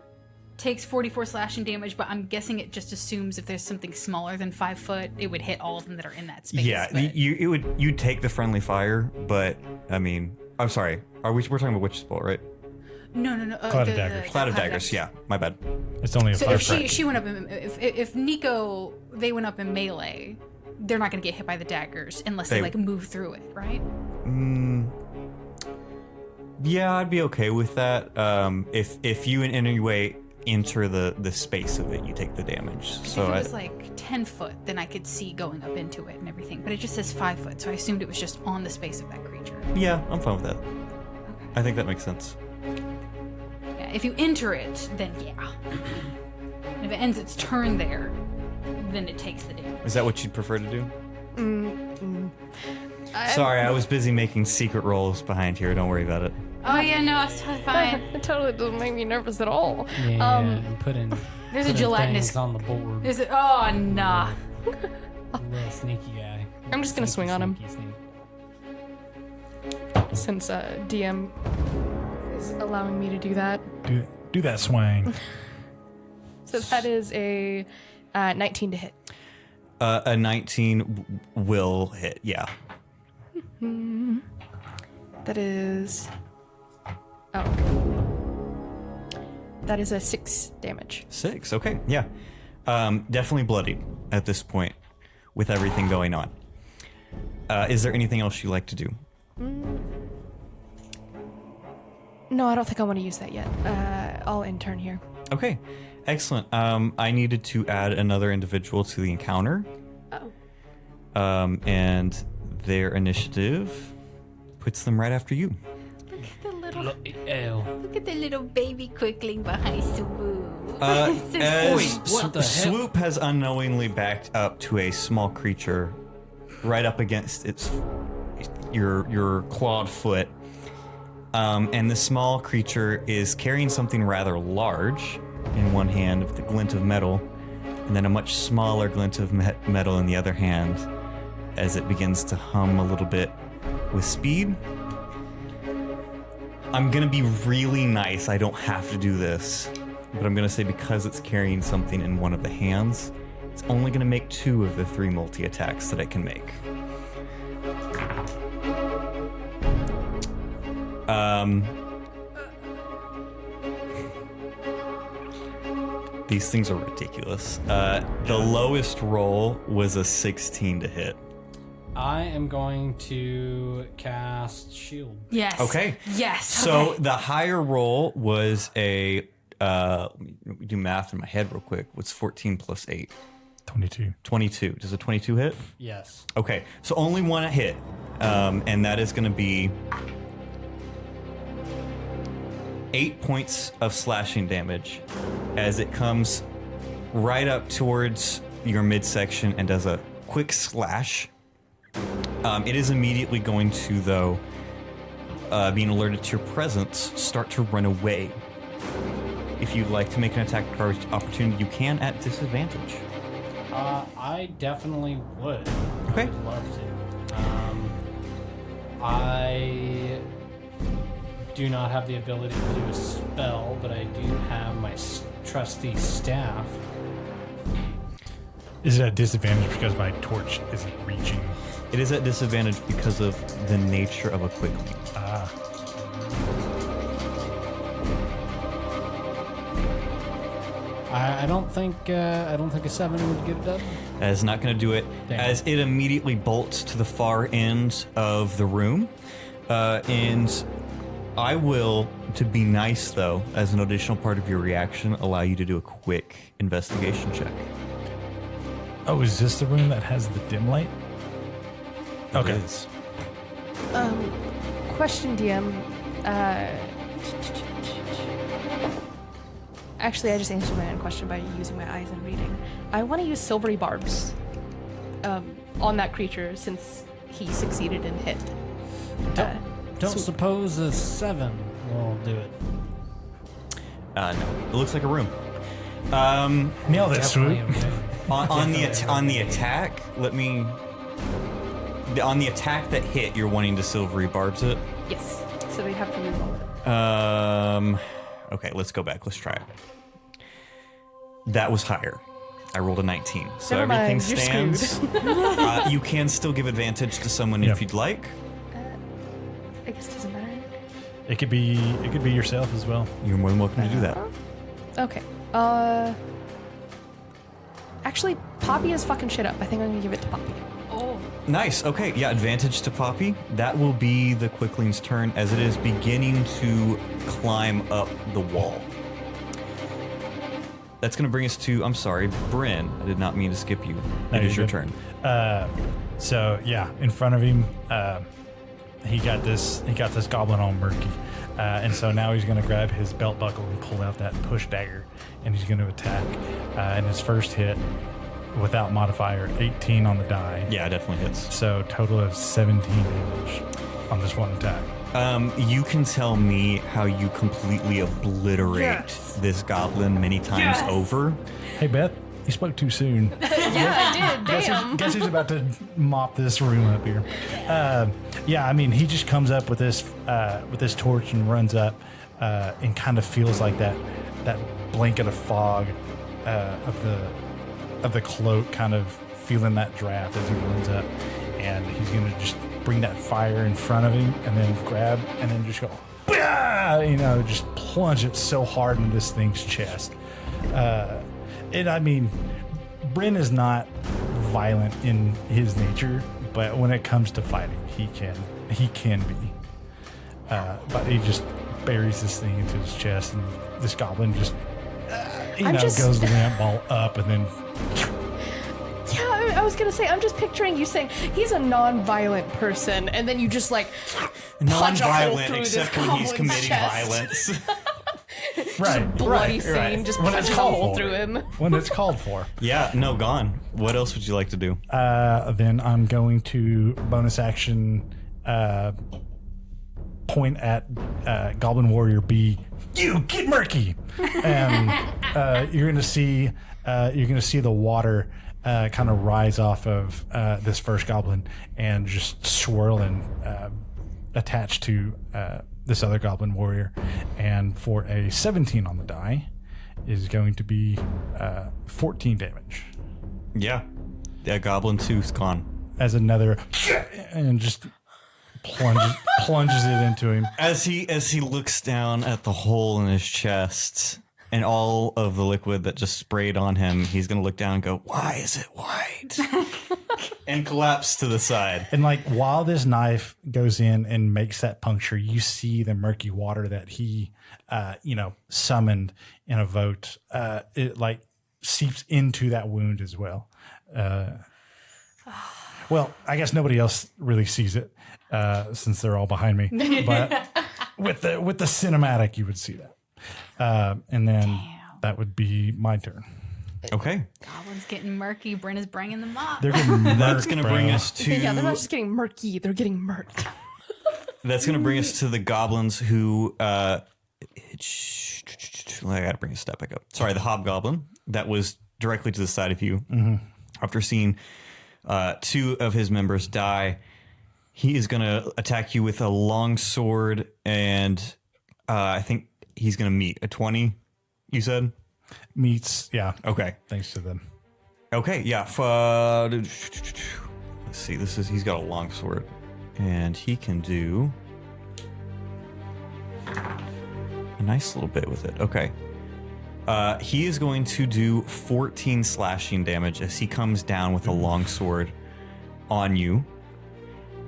takes 44 slashing damage, but I'm guessing it just assumes if there's something smaller than 5 foot, it would hit all of them that are in that space. Yeah. but- You'd take the friendly fire, but I mean, I'm sorry. We're talking about Witch's Bolt, right? No. Cloud of daggers. Cloud of daggers. Yeah. My bad. It's only a So 5 if she went up, if Nico, they went up in melee, they're not going to get hit by the daggers unless they They- like move through it, right? Yeah, I'd be okay with that. If you in any way enter the space of it, you take the damage. So if it was like 10 foot, then I could see going up into it and everything. But it just says 5 foot, so I assumed it was just on the space of that creature. yeah, I'm fine with that. I think that makes sense. Yeah, if you enter it, then yeah. And if it ends its turn there, then it takes the damage. Is that what you'd prefer to do? Sorry, I was busy making secret rolls behind here. Don't worry about it. Oh yeah, no, it's totally fine. It totally doesn't make me nervous at all. Yeah, and put in. There's a put in gelatinous. things on the board. There's a, oh nah. Little sneaky guy. I'm just gonna swing on him. Sneaky. Since DM is allowing me to do that. Do that swing. So that is a 19 to hit. A 19 will hit. Yeah. That is... Oh. That is a 6 damage. 6. Okay. Yeah. Definitely bloodied at this point with everything going on. Is there anything else you like to do? No, I don't think I want to use that yet. I'll intern here. Okay. Excellent. I needed to add another individual to the encounter. Oh. And their initiative puts them right after you. Look at the little baby quickling behind Swoop. As what the hell? Swoop has unknowingly backed up to a small creature right up against your clawed foot. And the small creature is carrying something rather large in one hand with the glint of metal, and then a much smaller glint of metal in the other hand as it begins to hum a little bit with speed. I'm gonna be really nice. I don't have to do this, but I'm gonna say because it's carrying something in one of the hands, it's only gonna make 2 of the 3 multi-attacks that it can make. These things are ridiculous. The lowest roll was a 16 to hit. I am going to cast shield. Yes. Okay. Yes. So okay. the higher roll was a, let me do math in my head real quick. What's 14 plus 8? 22. 22. Does a 22 hit? Yes. Okay, so only one hit, and that is going to be 8 points of slashing damage as it comes right up towards your midsection and does a quick slash. It is immediately going to, though, being alerted to your presence, start to run away. If you'd like to make an attack opportunity, you can at disadvantage. I definitely would. Okay. I would love to. I do not have the ability to do a spell, but I do have my trusty staff. Is it at disadvantage because my torch isn't reaching? It is at disadvantage because of the nature of a quick leap. I don't think a 7 would get it done. That is not going to do it, Damn. as it immediately bolts to the far end of the room. And I will, to be nice though, as an additional part of your reaction, allow you to do a quick investigation check. Oh, is this the room that has the dim light? Okay. It is. Question, DM. Actually, I just answered my own question by using my eyes and reading. I want to use silvery barbs on that creature since he succeeded in hit. Don't suppose a 7 will do it. No, it looks like a room. Nail this, Swoop. On the attack, on the attack that hit, you're wanting to silvery barbs it. Yes. So they have to reroll it. Okay, let's go back. Let's try it. That was higher. I rolled a 19, so Never everything mind, you're stands. You can still give advantage to someone if you'd like. I guess it doesn't matter. It could be yourself as well. You're more than welcome to do that. Okay. Actually, Poppy is fucking shit up. I think I'm gonna give it to Poppy. Oh. Nice. Okay, yeah, advantage to Poppy. That will be the Quickling's turn as it is beginning to climb up the wall. That's going to bring us to, I'm sorry, Brin. I did not mean to skip you. No, It is you're your good. turn. So yeah, in front of him, he got this goblin all murky, and so now he's going to grab his belt buckle and pull out that push dagger, and he's going to attack. And his first hit, without modifier, 18 on the die. Yeah, it definitely hits. So total of 17 damage on this one attack. You can tell me how you completely obliterate this goblin many times over. Hey Beth, you spoke too soon. Yeah, I did. Damn. Guess who's about to mop this room up here? Yeah, I mean, he just comes up with this torch and runs up, and kind of feels like that blanket of fog of the cloak, kind of feeling that draft as he runs up, and he's gonna just bring that fire in front of him, and then grab, and then just go, bah! Just plunge it so hard into this thing's chest. And I mean, Brin is not violent in his nature, but when it comes to fighting, he can be. But he just buries this thing into his chest, and this goblin just, goes the lamp ball up, and then. Yeah, I was gonna say, I'm just picturing you saying he's a non-violent person, and then you just like punch a hole Non-violent, through except this when he's goblin's committing chest. violence. Right, Bloody scene, just When punch it's a called hole for. through him. When it's called for. Yeah, no, gone. What else would you like to do? Then I'm going to bonus action point at Goblin Warrior B. You get murky, and you're gonna see the water kind of rise off of this first goblin and just swirl and attach to this other Goblin Warrior, and for a 17 on the die is going to be 14 damage. Yeah, Goblin 2's gone. As another, and just plunges it into him. As he looks down at the hole in his chest and all of the liquid that just sprayed on him, he's gonna look down and go, "Why is it white?" and collapse to the side. And like while this knife goes in and makes that puncture, you see the murky water that he, summoned in a vote. It like seeps into that wound as well. Well, I guess nobody else really sees it since they're all behind me. But with the cinematic, you would see that. And then that would be my turn. Okay, Goblin's getting murky. Brin is bringing them up. They're getting murked, that's gonna bring bro. us to. Yeah, they're not just getting murky; they're getting murked. That's gonna bring us to the goblins who. I gotta bring a step back up. Sorry, the hobgoblin that was directly to the side of you. Mm-hmm. After seeing two of his members die, he is gonna attack you with a long sword, and I think he's gonna meet a 20. You said Meets, yeah. okay. Thanks to them. Okay, yeah. Let's see. He's got a long sword, and he can do a nice little bit with it. Okay. He is going to do 14 slashing damage as he comes down with a longsword on you.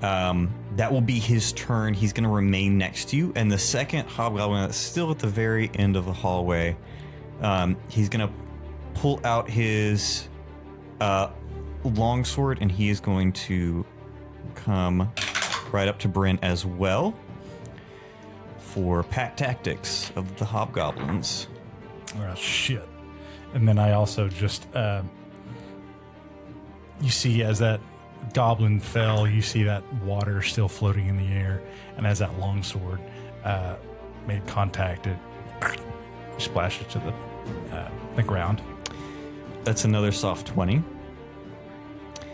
That will be his turn. He's going to remain next to you. And the second hobgoblin that's still at the very end of the hallway, he's going to pull out his longsword, and he is going to come right up to Brin as well for pack tactics of the hobgoblins. Oh, shit. And then I also just, you see as that goblin fell, you see that water still floating in the air. And as that longsword made contact, it splashes to the ground. That's another soft 20.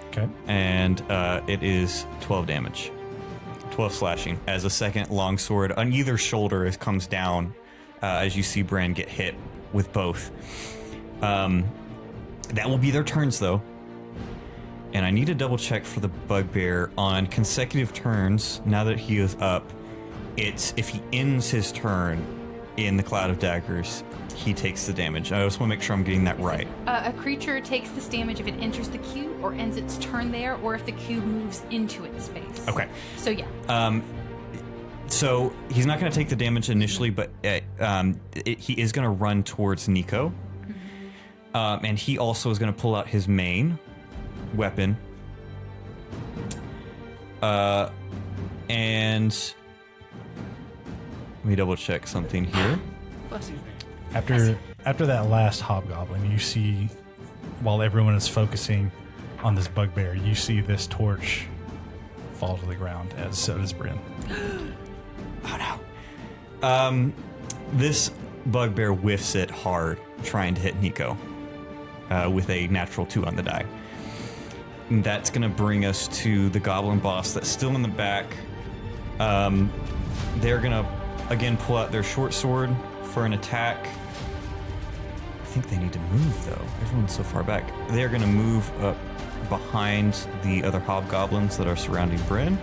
Okay. And it is 12 damage. 12 slashing as a second longsword on either shoulder comes down as you see Bran get hit with both. That will be their turns, though. And I need to double check for the bugbear on consecutive turns. Now that he is up, it's if he ends his turn in the cloud of daggers, he takes the damage. I just want to make sure I'm getting that right. A creature takes this damage if it enters the cube or ends its turn there, or if the cube moves into its space. Okay. So yeah. So he's not going to take the damage initially, but he is going to run towards Nico. And he also is going to pull out his main weapon. And let me double check something here. After that last hobgoblin, you see, while everyone is focusing on this bugbear, you see this torch fall to the ground, as so does Brin. Oh no. This bugbear whiffs it hard, trying to hit Nico with a natural 2 on the die. And that's going to bring us to the goblin boss that's still in the back. They're going to, again, pull out their short sword for an attack. I think they need to move, though. Everyone's so far back. They're going to move up behind the other hobgoblins that are surrounding Brin.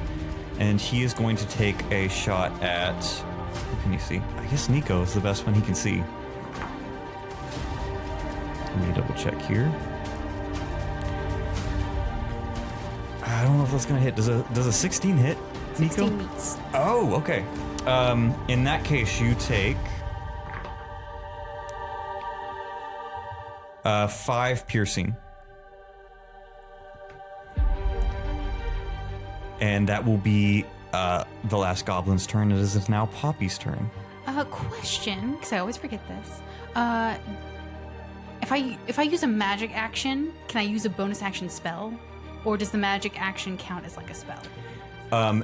And he is going to take a shot at... Who can you see? I guess Nico is the best one he can see. Let me double check here. I don't know if that's going to hit. Does a 16 hit, Nico? 16 meets. Oh, okay. In that case, you take 5 piercing. And that will be the last goblin's turn. It is now Poppy's turn. Question, because I always forget this. If I use a magic action, can I use a bonus action spell? Or does the magic action count as like a spell? I'm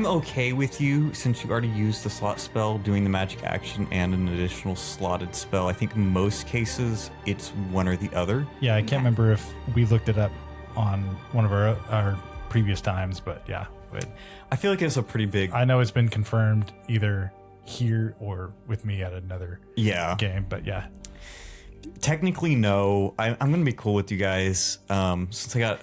okay with you, since you already used the slot spell, doing the magic action and an additional slotted spell. I think in most cases it's one or the other. Yeah, I can't remember if we looked it up on one of our previous times, but yeah. I feel like it's a pretty big... I know it's been confirmed either here or with me at another game, but yeah. Technically, no. I'm going to be cool with you guys. Since I got,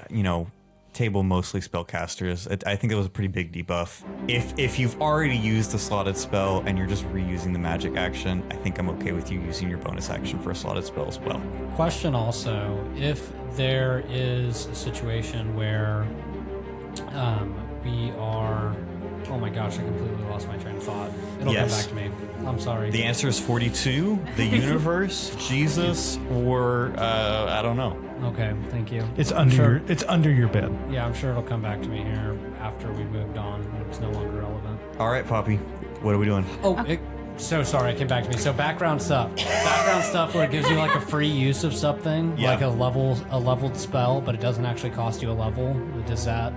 table mostly spellcasters, I think it was a pretty big debuff. If you've already used the slotted spell and you're just reusing the magic action, I think I'm okay with you using your bonus action for a slotted spell as well. Question also, if there is a situation where we are... Oh my gosh, I completely lost my train of thought. It'll come back to me. I'm sorry. The answer is 42, the universe, Jesus, or I don't know. Okay, thank you. It's under your bed. Yeah, I'm sure it'll come back to me here after we moved on. It's no longer relevant. All right, Poppy, what are we doing? So sorry, it came back to me. So background stuff. Background stuff where it gives you like a free use of something, like a leveled spell, but it doesn't actually cost you a level. Does that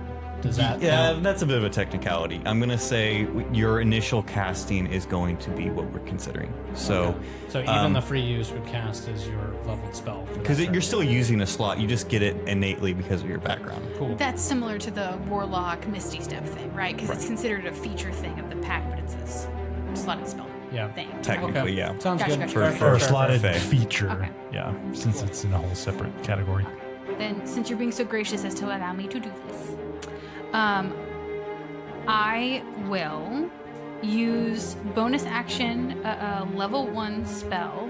Yeah, count? that's a bit of a technicality. I'm going to say your initial casting is going to be what we're considering. So, Okay. So even the free use would cast as your leveled spell. Because you're still using a slot, you just get it innately because of your background. Cool. That's similar to the Warlock Misty Step thing, right? Because it's considered a feature thing of the pack, but it's a slotted spell thing. Technically, Okay. yeah. Sounds Gotcha, good. gotcha. For a slotted Fair. feature. Okay. Yeah, since it's in a whole separate category. Then, since you're being so gracious as to allow me to do this, I will use bonus action level 1 spell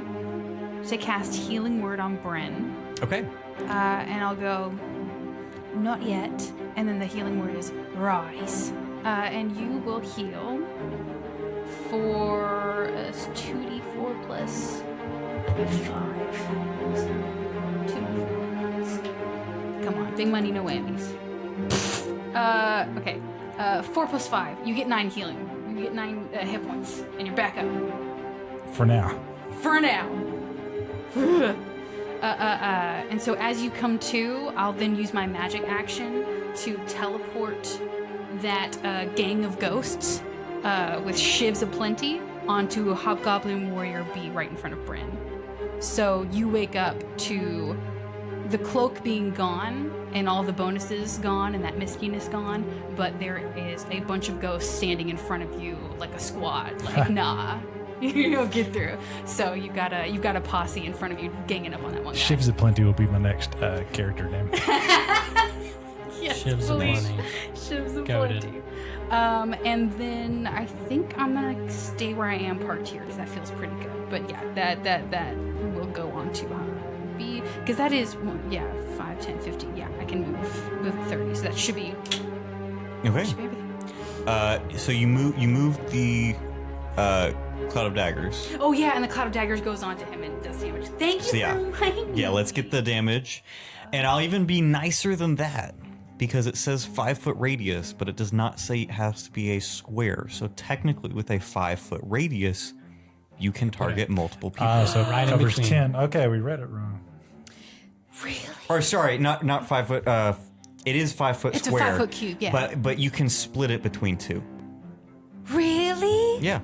to cast Healing Word on Brin. Okay. And I'll go, not yet. And then the healing word is rise. And you will heal for 2d4 plus 5. 2d4. Come on, big money, no whammies. Okay. 4 plus 5. You get 9 healing. You get 9 hit points. And you're back up. For now. For now. And so as you come to, I'll then use my magic action to teleport that gang of ghosts with shivs aplenty onto a hobgoblin warrior B right in front of Brin. So you wake up to the cloak being gone and all the bonuses gone and that mistiness gone, but there is a bunch of ghosts standing in front of you like a squad. Like, nah. You'll get through. So you've got a posse in front of you ganging up on that one guy. Shivs Aplenty will be my next character name. Yes, Shivs please. Aplenty. Shivs Goated. Aplenty. And then I think I'm gonna stay where I am part tier because that feels pretty good. But yeah, that will go on to B because that is 5, 10, 15. Yeah, I can move at 30, so that should be Okay. everything. So you move the Cloud of Daggers. Oh yeah, and the Cloud of Daggers goes on to him and does damage. Thank you So, yeah. for reminding me. Yeah, let's get the damage. And I'll even be nicer than that because it says 5-foot radius, but it does not say it has to be a square. So technically with a 5-foot radius, you can target multiple people. So Right in covers between. 10. Okay, we read it wrong. Really? Or sorry, not 5 foot. It is 5 foot It's a square. 5-foot cube, yeah. But you can split it between 2. Really? Yeah.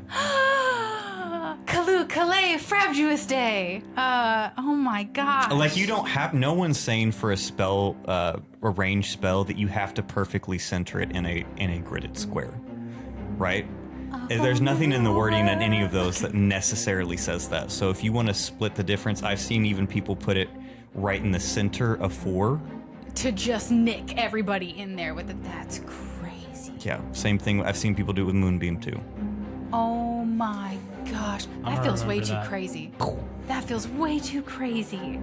Kalu, Kalei, Frabjous Day. Oh my god. Like you don't have. No one's saying for a spell, a ranged spell, that you have to perfectly center it in a gridded square, right? There's nothing in the wording in any of those that necessarily says that. So if you want to split the difference, I've seen even people put it right in the center of 4. To just nick everybody in there with it. That's crazy. Yeah, same thing. I've seen people do it with Moonbeam too. Oh my gosh. That gonna feels way remember too that. crazy. That feels way too crazy.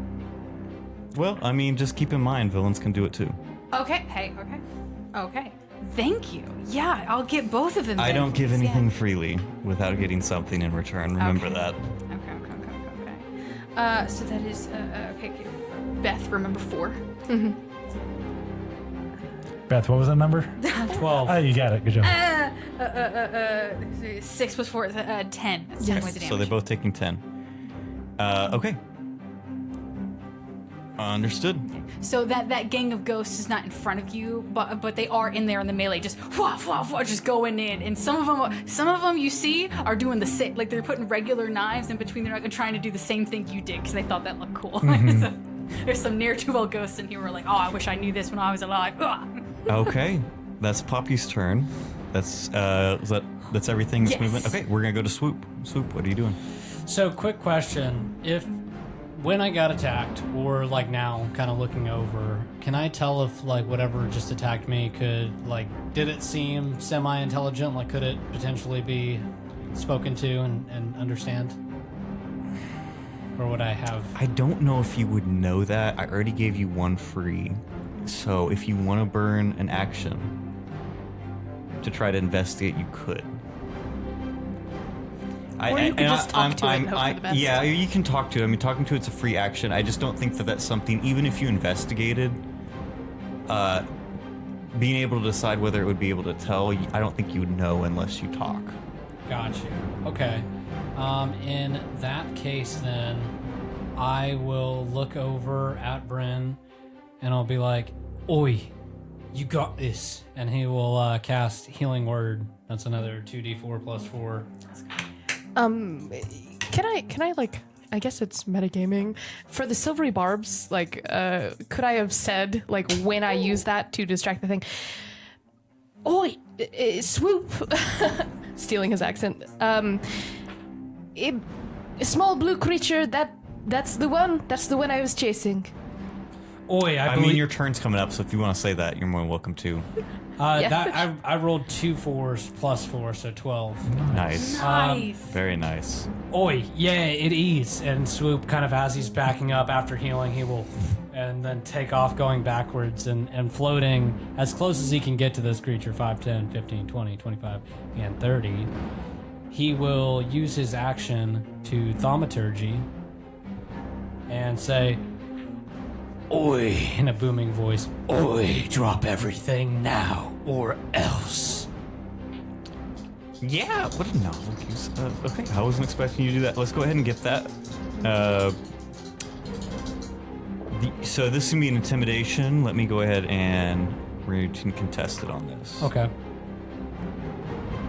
Well, I mean, just keep in mind, villains can do it too. Okay, hey, okay. Thank you. Yeah, I'll get both of them. I then, don't give please. anything freely without getting something in return. Remember Okay. that. Okay. So that is okay. Beth, remember 4. Beth, what was that number? 12. Oh, you got it. Good job. 6 plus 4 is 10. That's 10 points of damage. So they're both taking 10. Okay. Understood. So that gang of ghosts is not in front of you, but they are in there in the melee, just just going in. And some of them you see are doing the same, like they're putting regular knives in between their and trying to do the same thing you did because they thought that looked cool. So, there's some ne'er-do-well ghosts in here who are like, oh, I wish I knew this when I was alive. Okay. That's Poppy's turn. That's that's everything. This Yes. movement. Okay, we're gonna go to Swoop. Swoop, what are you doing? So, quick question. When I got attacked, or like now, kind of looking over, can I tell if like whatever just attacked me did it seem semi-intelligent? Like, could it potentially be spoken to and understand? Or would I have... I don't know if you would know that. I already gave you 1 free. So if you want to burn an action to try to investigate, you could. Or you could just talk to it and hope for the best. Yeah, you can talk to it. I mean, talking to it's a free action. I just don't think that that's something, even if you investigated, being able to decide whether it would be able to tell, I don't think you would know unless you talk. Got you. Okay. In that case, then, I will look over at Brin, and I'll be like, "Oi, you got this!" And he will cast Healing Word. That's another 2d4 plus 4. Can I like, I guess it's metagaming for the silvery barbs, like could I have said like when I use that to distract the thing, oi, Swoop, stealing his accent, a small blue creature, that's the one I was chasing. Oi, I mean, your turn's coming up, so if you want to say that, you're more than welcome to. I rolled 2 4s plus 4, so 12. Nice. Nice. Very nice. Oi, yeah, it is. And Swoop, kind of as he's backing up after healing, he will and then take off going backwards and floating as close as he can get to this creature, 5, 10, 15, 20, 25, and 30. He will use his action to thaumaturgy and say, Oi, in a booming voice, Oi, drop everything now or else. Yeah, what a novel use. Okay, I wasn't expecting you to do that. Let's go ahead and get that. So this is going to be an intimidation. Let me go ahead and routine contest it on this. Okay.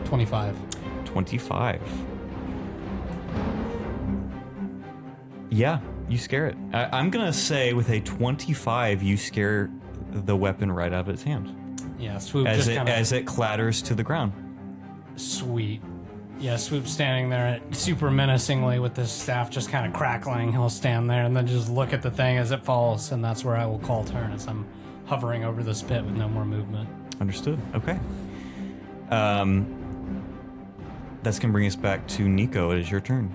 25. 25. Yeah, you scare it. I'm going to say with a 25, you scare the weapon right out of its hand. Yeah, Swoop As just it, kind of... as it clatters to the ground. Sweet. Yeah, Swoop standing there super menacingly with his staff just kind of crackling. He'll stand there and then just look at the thing as it falls, and that's where I will call turn as I'm hovering over this pit with no more movement. Understood. Okay. That's going to bring us back to Nico. It is your turn.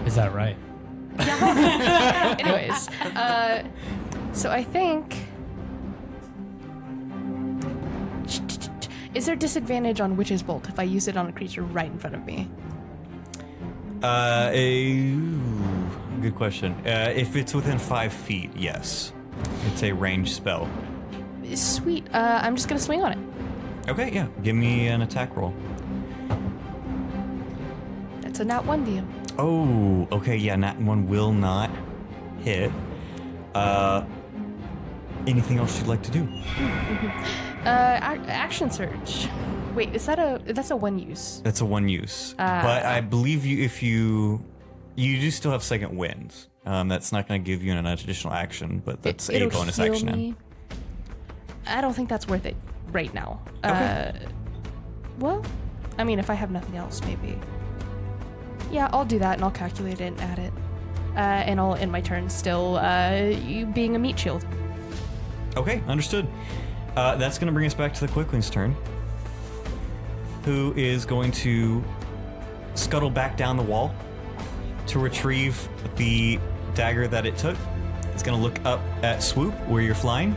Is that right? Anyways, so I think... Is there disadvantage on Witch's Bolt if I use it on a creature right in front of me? Good question. If it's within 5 feet, yes. It's a ranged spell. Sweet. I'm just going to swing on it. Okay, yeah. Give me an attack roll. That's a nat 1 DM. Oh, okay, yeah, nat 1 will not hit. Anything else you'd like to do? Action Surge. Wait, that's a 1 use. That's a 1 use. But I believe you do still have second wind. That's not going to give you an additional action, but that's a It'll bonus heal action. me. I don't think that's worth it right now. Okay. Well, I mean, if I have nothing else, maybe. Yeah, I'll do that, and I'll calculate it and add it. And I'll end my turn still being a meat shield. Okay, understood. That's going to bring us back to the Quickling's turn, who is going to scuttle back down the wall to retrieve the dagger that it took. It's going to look up at Swoop, where you're flying,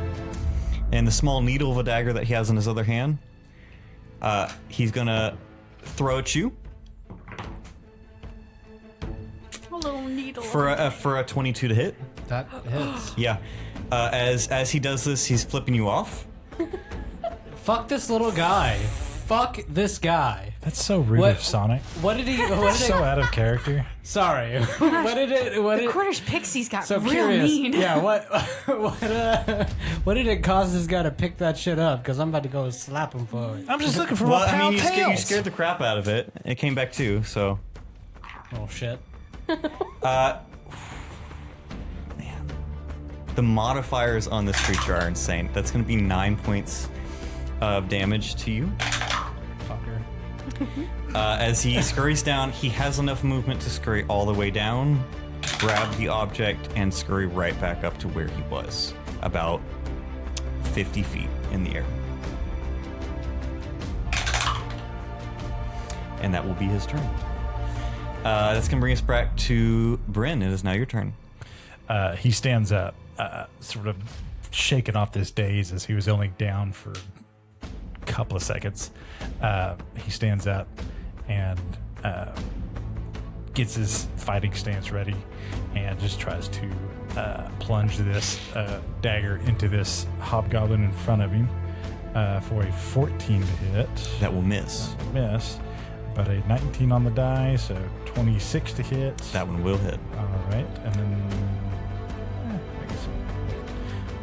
and the small needle of a dagger that he has in his other hand. He's going to throw at you. A little needle. For a 22 to hit. That hits. Yeah. As he does this, he's flipping you off. Fuck this little guy. Fuck this guy. That's so rude What- of Sonic. What did he... What did So out of character. Sorry. What did it... What The did, Cornish pixies got so real curious. mean. Yeah, what did it cause this guy to pick that shit up? Because I'm about to go slap him for it. I'm just looking for Well, my I pal mean, you Tails. scared the crap out of it. It came back too, so. Oh, shit. Man. The modifiers on this creature are insane. That's going to be 9 points of damage to you. Fucker. As he scurries down, he has enough movement to scurry all the way down, grab the object, and scurry right back up to where he was, about 50 feet in the air. And that will be his turn. That's going to bring us back to Brin. It is now your turn. He stands up, sort of shaking off this daze as he was only down for a couple of seconds. He stands up and gets his fighting stance ready and just tries to plunge this dagger into this hobgoblin in front of him for a 14 to hit. That will miss. Miss, but a 19 on the die, so 26 to hit. That one will hit. All right, and then I guess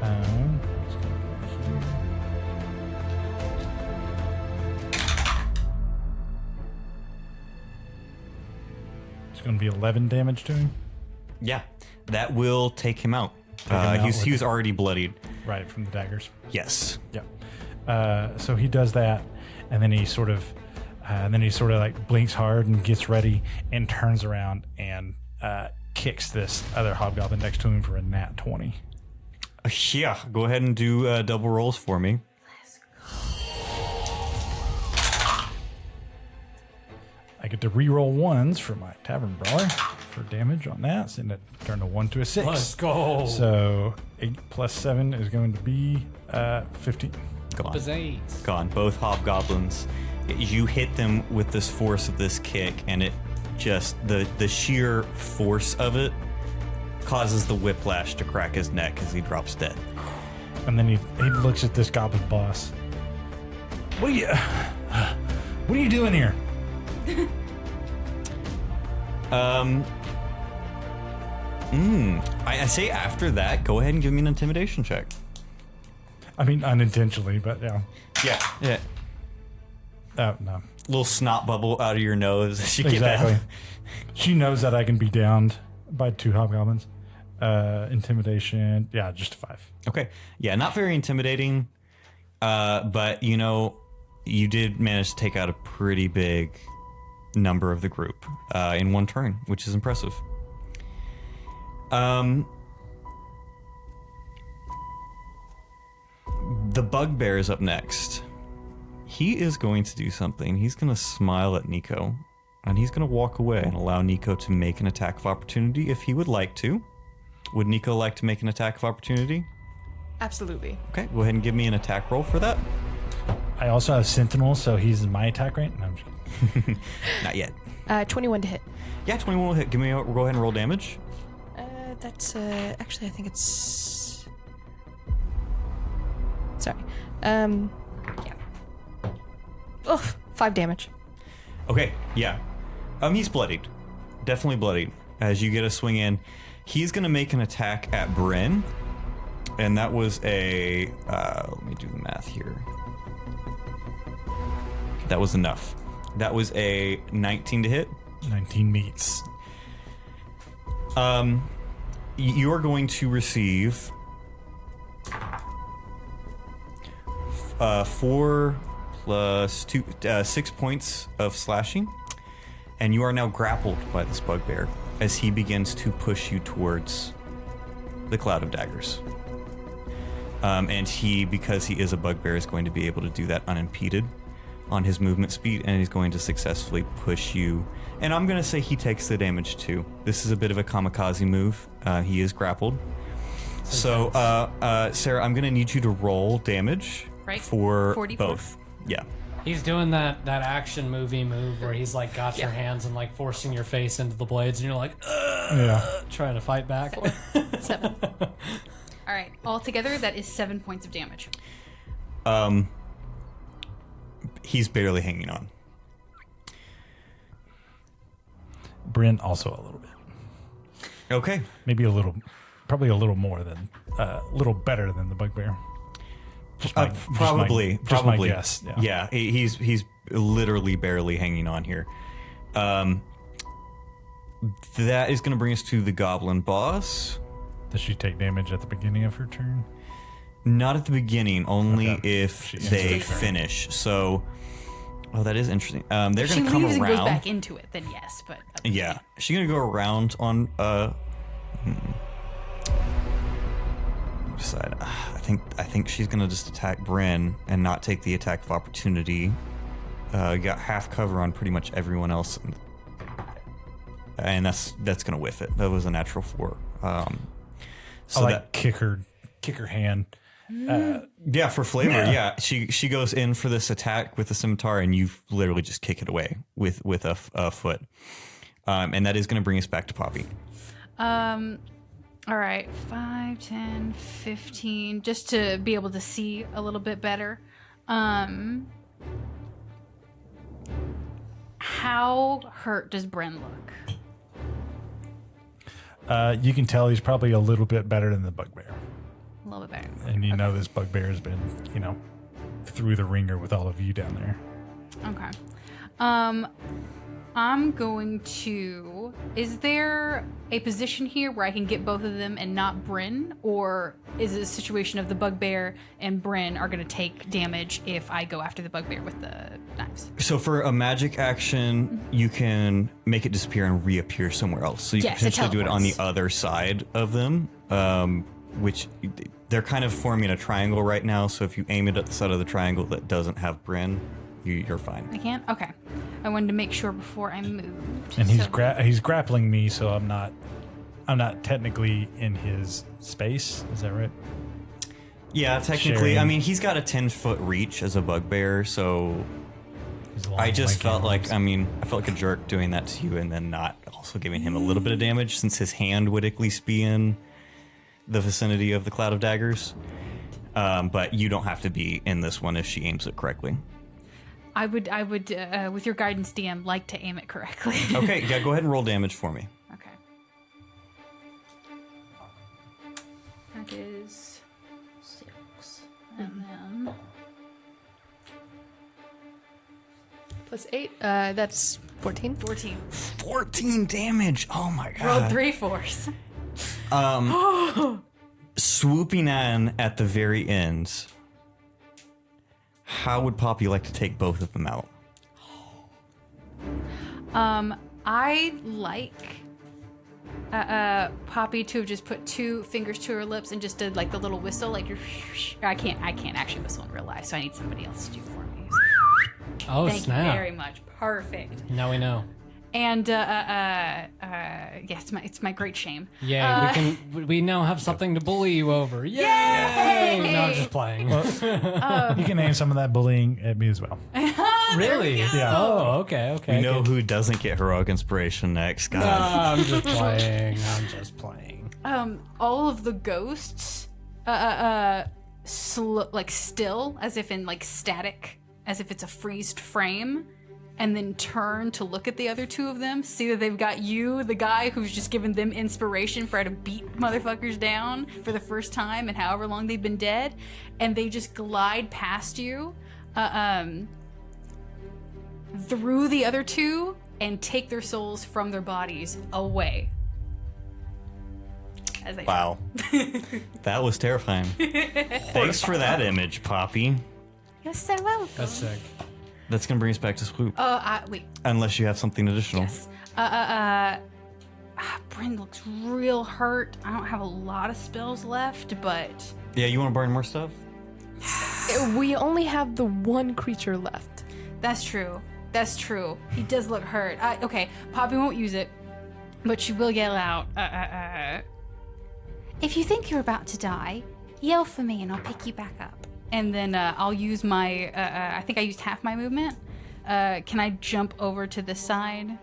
let's go here. It's going to be 11 damage to him. Yeah, that will take him out. Take him out He with was already bloodied. Right from the daggers. Yes. Yep. So he does that, and then he sort of like blinks hard and gets ready and turns around and kicks this other hobgoblin next to him for a nat 20. Yeah, go ahead and do double rolls for me. I get to re-roll ones for my tavern brawler for damage on that, so it turned a 1 to a 6. Let's go. So 8 plus 7 is going to be 15. Gone. Bazzaze. Gone. Both hobgoblins. You hit them with this force of this kick, and it just the sheer force of it causes the whiplash to crack his neck as he drops dead. And then he looks at this goblin boss. What are you doing here? I say after that, go ahead and give me an intimidation check. I mean, unintentionally, but yeah. Yeah. Oh, no. Little snot bubble out of your nose as you get Exactly. that. She knows that I can be downed by 2 hobgoblins. Intimidation, yeah, just a 5. Okay. Yeah, not very intimidating, but you did manage to take out a pretty big number of the group in one turn, which is impressive. The bugbear is up next. He is going to do something. He's going to smile at Nico, and he's going to walk away and allow Nico to make an attack of opportunity if he would like to. Would Nico like to make an attack of opportunity? Absolutely. Okay, go ahead and give me an attack roll for that. I also have Sentinel, so he's in my attack range. No, I'm just kidding. Not yet. 21 to hit. Yeah, 21 will hit. Go ahead and roll damage. That's actually I think it's. Sorry. Yeah. Oh, 5 damage. Okay, yeah. He's bloodied. Definitely bloodied. As you get a swing in, he's going to make an attack at Brin. And that was a... let me do the math here. That was enough. That was a 19 to hit. 19 meets. You are going to receive 4 plus 2, 6 points of slashing, and you are now grappled by this bugbear as he begins to push you towards the cloud of daggers. And he, because he is a bugbear, is going to be able to do that unimpeded on his movement speed, and he's going to successfully push you. And I'm going to say he takes the damage too. This is a bit of a kamikaze move. He is grappled. So, Sarah, I'm going to need you to roll damage for 44? both. Yeah. He's doing that action movie move where he's like got your hands and like forcing your face into the blades, and you're like, trying to fight back. 7. All right, altogether that is 7 points of damage. He's barely hanging on. Brin also a little bit. Okay. Maybe probably a little more than, a little better than the bugbear. Probably. Just my guess. Yeah, he's literally barely hanging on here. That is going to bring us to the goblin boss. Does she take damage at the beginning of her turn? Not at the beginning, only if She they ends her turn. finish. So, that is interesting. They're If going she to come leaves and around. goes back into it, then yes, but Yeah, she's going to go around on. Decide. I think she's going to just attack Brin and not take the attack of opportunity. Got half cover on pretty much everyone else, and that's going to whiff it. That was a natural 4. So kick her hand. Yeah, for flavor. Yeah, she goes in for this attack with the scimitar, and you literally just kick it away with a foot. And that is going to bring us back to Poppy. all right, 5, 10, 15, just to be able to see a little bit better. How hurt does Bren look? You can tell he's probably a little bit better than the bugbear. A little bit better. And you know this bugbear has been, through the ringer with all of you down there. Okay. I'm going to... Is there a position here where I can get both of them and not Brin? Or is it a situation of the bugbear and Brin are going to take damage if I go after the bugbear with the knives? So for a magic action, you can make it disappear and reappear somewhere else. So you Yes, can it potentially do it on the teleports. other side of them, which they're kind of forming a triangle right now. So if you aim it at the side of the triangle that doesn't have Brin, you're fine. I can't? Okay. I wanted to make sure before I moved. And he's So- he's grappling me, so I'm not technically in his space. Is that right? Yeah, technically. Sharing. I mean, he's got a 10-foot reach as a bugbear, so His long, I just lanky felt like, arms. I mean, I felt like a jerk doing that to you and then not also giving him a little bit of damage since his hand would at least be in the vicinity of the cloud of daggers. But you don't have to be in this one if she aims it correctly. I would, with your guidance, DM, like to aim it correctly. Okay, yeah, go ahead and roll damage for me. Okay. That is 6. And then... Plus 8. That's 14. 14. 14 damage. Oh my god. Rolled 3 fours. Swooping in at the very end. How would Poppy like to take both of them out? I like Poppy to have just put 2 fingers to her lips and just did like the little whistle, like I can't actually whistle in real life, so I need somebody else to do it for me. Oh, Thank snap. you very much. Perfect. Now we know. And yes, it's my great shame. Yay, we now have something to bully you over. Yay! No, I'm just playing. You can aim some of that bullying at me as well. Really? Yeah. Oh, okay. We know who doesn't get heroic inspiration next, God. I'm just playing. I'm just playing. All of the ghosts, like still, as if in like static, as if it's a freezed frame, and then turn to look at the other 2 of them, see that they've got you, the guy who's just given them inspiration for how to beat motherfuckers down for the first time and however long they've been dead, and they just glide past you, through the other 2 and take their souls from their bodies away. As they Wow. That was terrifying. Thanks for that image, Poppy. You're so welcome. That's sick. That's going to bring us back to Swoop. Wait. Unless you have something additional. Yes. Brin looks real hurt. I don't have a lot of spells left, but Yeah, you want to burn more stuff? We only have the one creature left. that's true. That's true. He does look hurt. Okay, Poppy won't use it, but she will yell out, if you think you're about to die, yell for me and I'll pick you back up. And then I'll use my, I think I used half my movement. Can I jump over to the side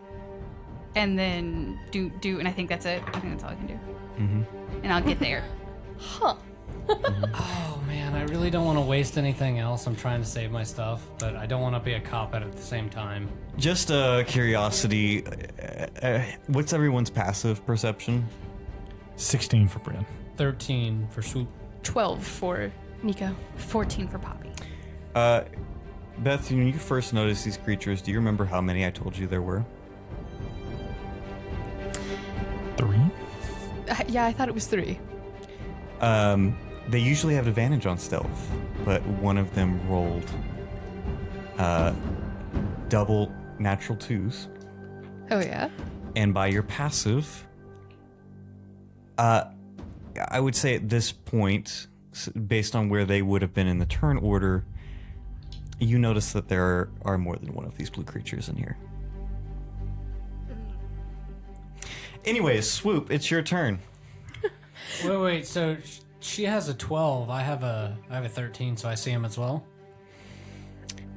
and then do, and I think that's it. I think that's all I can do. Mm-hmm. And I'll get there. Huh. Oh man, I really don't want to waste anything else. I'm trying to save my stuff, but I don't want to be a cop out at the same time. Just curiosity. What's everyone's passive perception? 16 for Brin. 13 for Swoop. 12 for Nico. 14 for Poppy. Beth, when you first noticed these creatures, do you remember how many I told you there were? 3? Yeah, I thought it was 3. They usually have advantage on stealth, but one of them rolled double natural 2s. Oh, yeah? And by your passive, I would say at this point, based on where they would have been in the turn order, you notice that there are more than one of these blue creatures in here. Anyways, Swoop, it's your turn. Wait. So she has a 12. I have a 13, so I see him as well.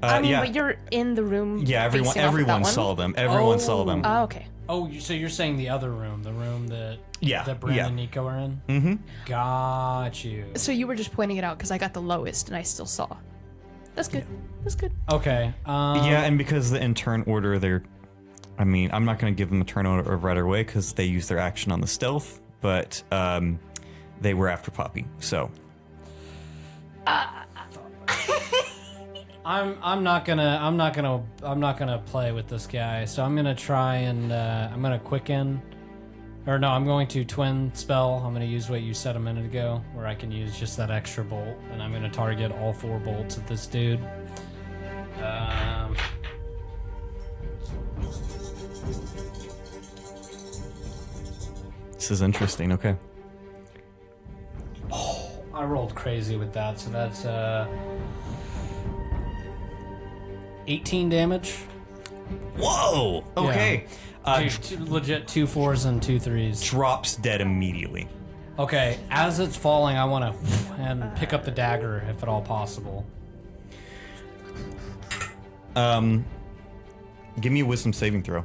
I mean, yeah, but you're in the room. yeah. facing off of that Everyone one? saw them. Everyone saw them. Oh, okay. Oh, so you're saying the other room, the room that Yeah, Brin yeah. and Nico are in? Mm-hmm. Got you. So you were just pointing it out because I got the lowest and I still saw. That's good. That's good. Okay. Yeah, and because the in turn order, they're. I mean, I'm not going to give them a turn order right away because they use their action on the stealth, but they were after Poppy, so. I'm not gonna play with this guy. So I'm gonna try and I'm gonna quicken, or no, I'm going to twin spell. I'm gonna use what you said a minute ago, where I can use just that extra bolt, and I'm gonna target all 4 bolts at this dude. This is interesting. Okay. I rolled crazy with that, so that's 18 damage. Whoa. Okay. Legit 2 4s and 2 3s. Drops dead immediately. Okay, as it's falling, I want to and pick up the dagger if at all possible. Give me a wisdom saving throw.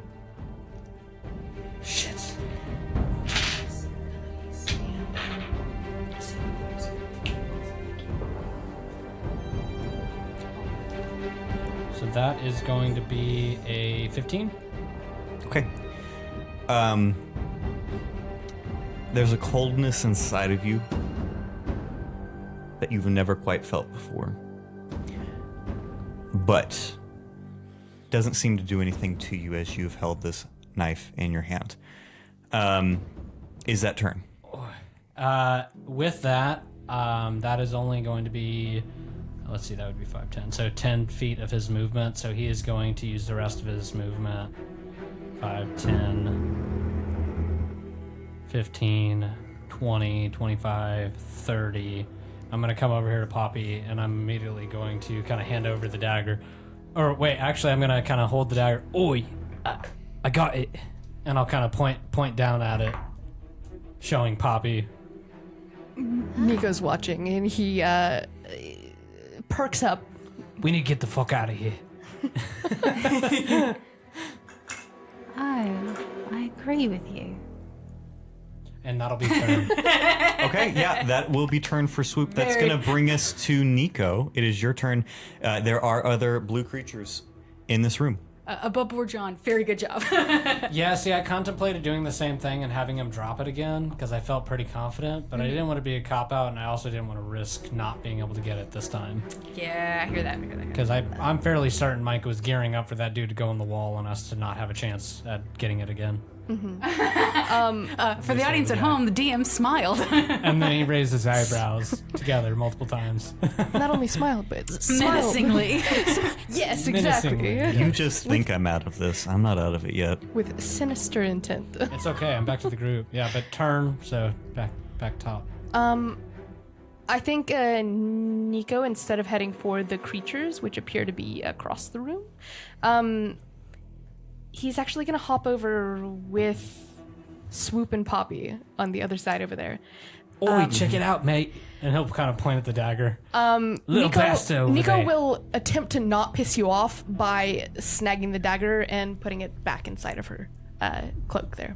Shit. So that is going to be a 15. Okay. There's a coldness inside of you that you've never quite felt before. But doesn't seem to do anything to you as you've held this knife in your hand. Is that turn? With that, that is only going to be, let's see, that would be 5, 10. So 10 feet of his movement. So he is going to use the rest of his movement. 5, 10, 15, 20, 25, 30. I'm going to come over here to Poppy, and I'm immediately going to kind of hand over the dagger. Or wait, actually, I'm going to kind of hold the dagger. Oi, I got it. And I'll kind of point down at it, showing Poppy. Nico's watching, and he perks up. We need to get the fuck out of here. I agree with you. And that'll be turn. Okay, yeah, that will be turn for Swoop. That's going to bring us to Nico. It is your turn. There are other blue creatures in this room. Above board, John. Very good job. Yeah, see, I contemplated doing the same thing and having him drop it again because I felt pretty confident, but I didn't want to be a cop-out, and I also didn't want to risk not being able to get it this time. Yeah, I hear that. Because I'm fairly certain Mike was gearing up for that dude to go in the wall and us to not have a chance at getting it again. For the audience at home, the DM smiled. And then he raised his eyebrows together multiple times. Not only smiled, but smiled. Menacingly. Yes, exactly. Menacingly. You just think I'm out of this. I'm not out of it yet. With sinister intent. It's okay, I'm back to the group. Yeah, but turn, so back top. I think Nico, instead of heading for the creatures, which appear to be across the room, he's actually going to hop over with Swoop and Poppy on the other side over there. Oi, check it out, mate. And he'll kind of point at the dagger. Little bastard over Nico there. will attempt to not piss you off by snagging the dagger and putting it back inside of her cloak there.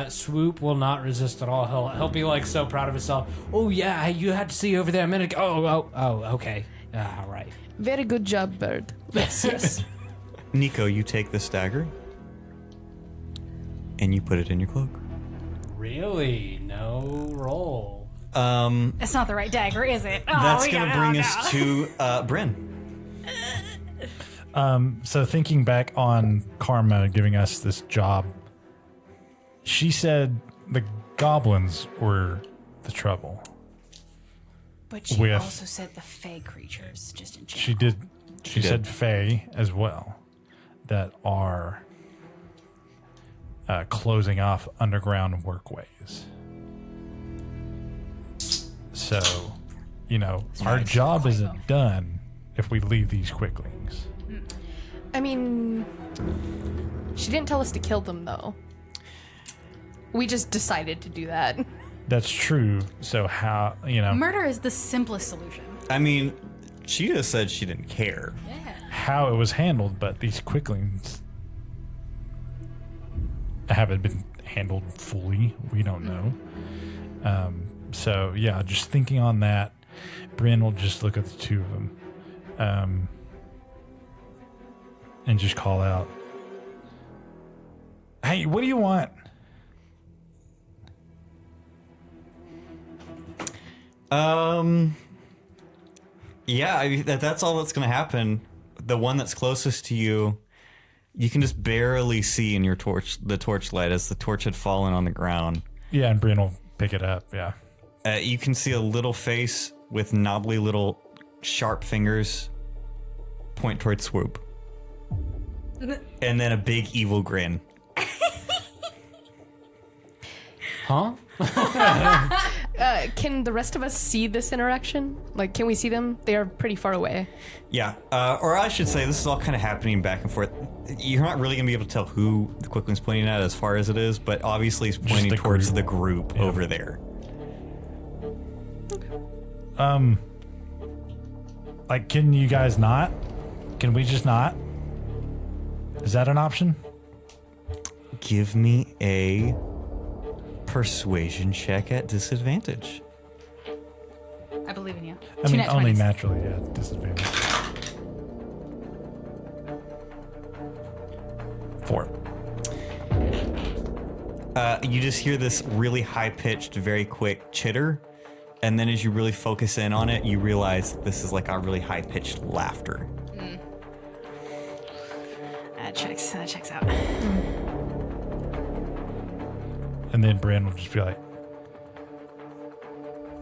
Swoop will not resist at all. He'll be like so proud of himself. Oh yeah, you had to see over there a minute ago. Oh, okay. All right. Very good job, bird. Yes. Nico, you take this dagger and you put it in your cloak. Really? No roll. That's not the right dagger, is it? That's going to bring us to Brin. So thinking back on Karma giving us this job, she said the goblins were the trouble. But she With- also said the fey creatures, just in general. She did. She did. said fae as well, that are closing off underground workways. So, our job isn't done if we leave these quicklings. I mean, she didn't tell us to kill them, though. We just decided to do that. That's true. So how, Murder is the simplest solution. I mean, she just said she didn't care. how it was handled, but these quicklings haven't been handled fully. We don't know. So yeah, just thinking on that, Brin will just look at the two of them, and just call out, "Hey, what do you want?" Yeah, I mean, that's all that's going to happen. The one that's closest to you, you can just barely see in your torchlight as the torch had fallen on the ground. Yeah, and Brin will pick it up. Yeah. You can see a little face with knobbly little sharp fingers point towards Swoop. And then a big evil grin. Huh? Can the rest of us see this interaction? Like, can we see them? They are pretty far away. Yeah, or I should say, this is all kind of happening back and forth. You're not really going to be able to tell who the Quickling's pointing at as far as it is, but obviously he's pointing towards the group over there. Like, can you guys not? Can we just not? Is that an option? Give me a persuasion check at disadvantage. I believe in you. I mean, nat only 20s. naturally, yeah, disadvantage. 4. You just hear this really high-pitched, very quick chitter, and then as you really focus in on it, you realize this is like a really high-pitched laughter. That checks out. And then Brin will just be like,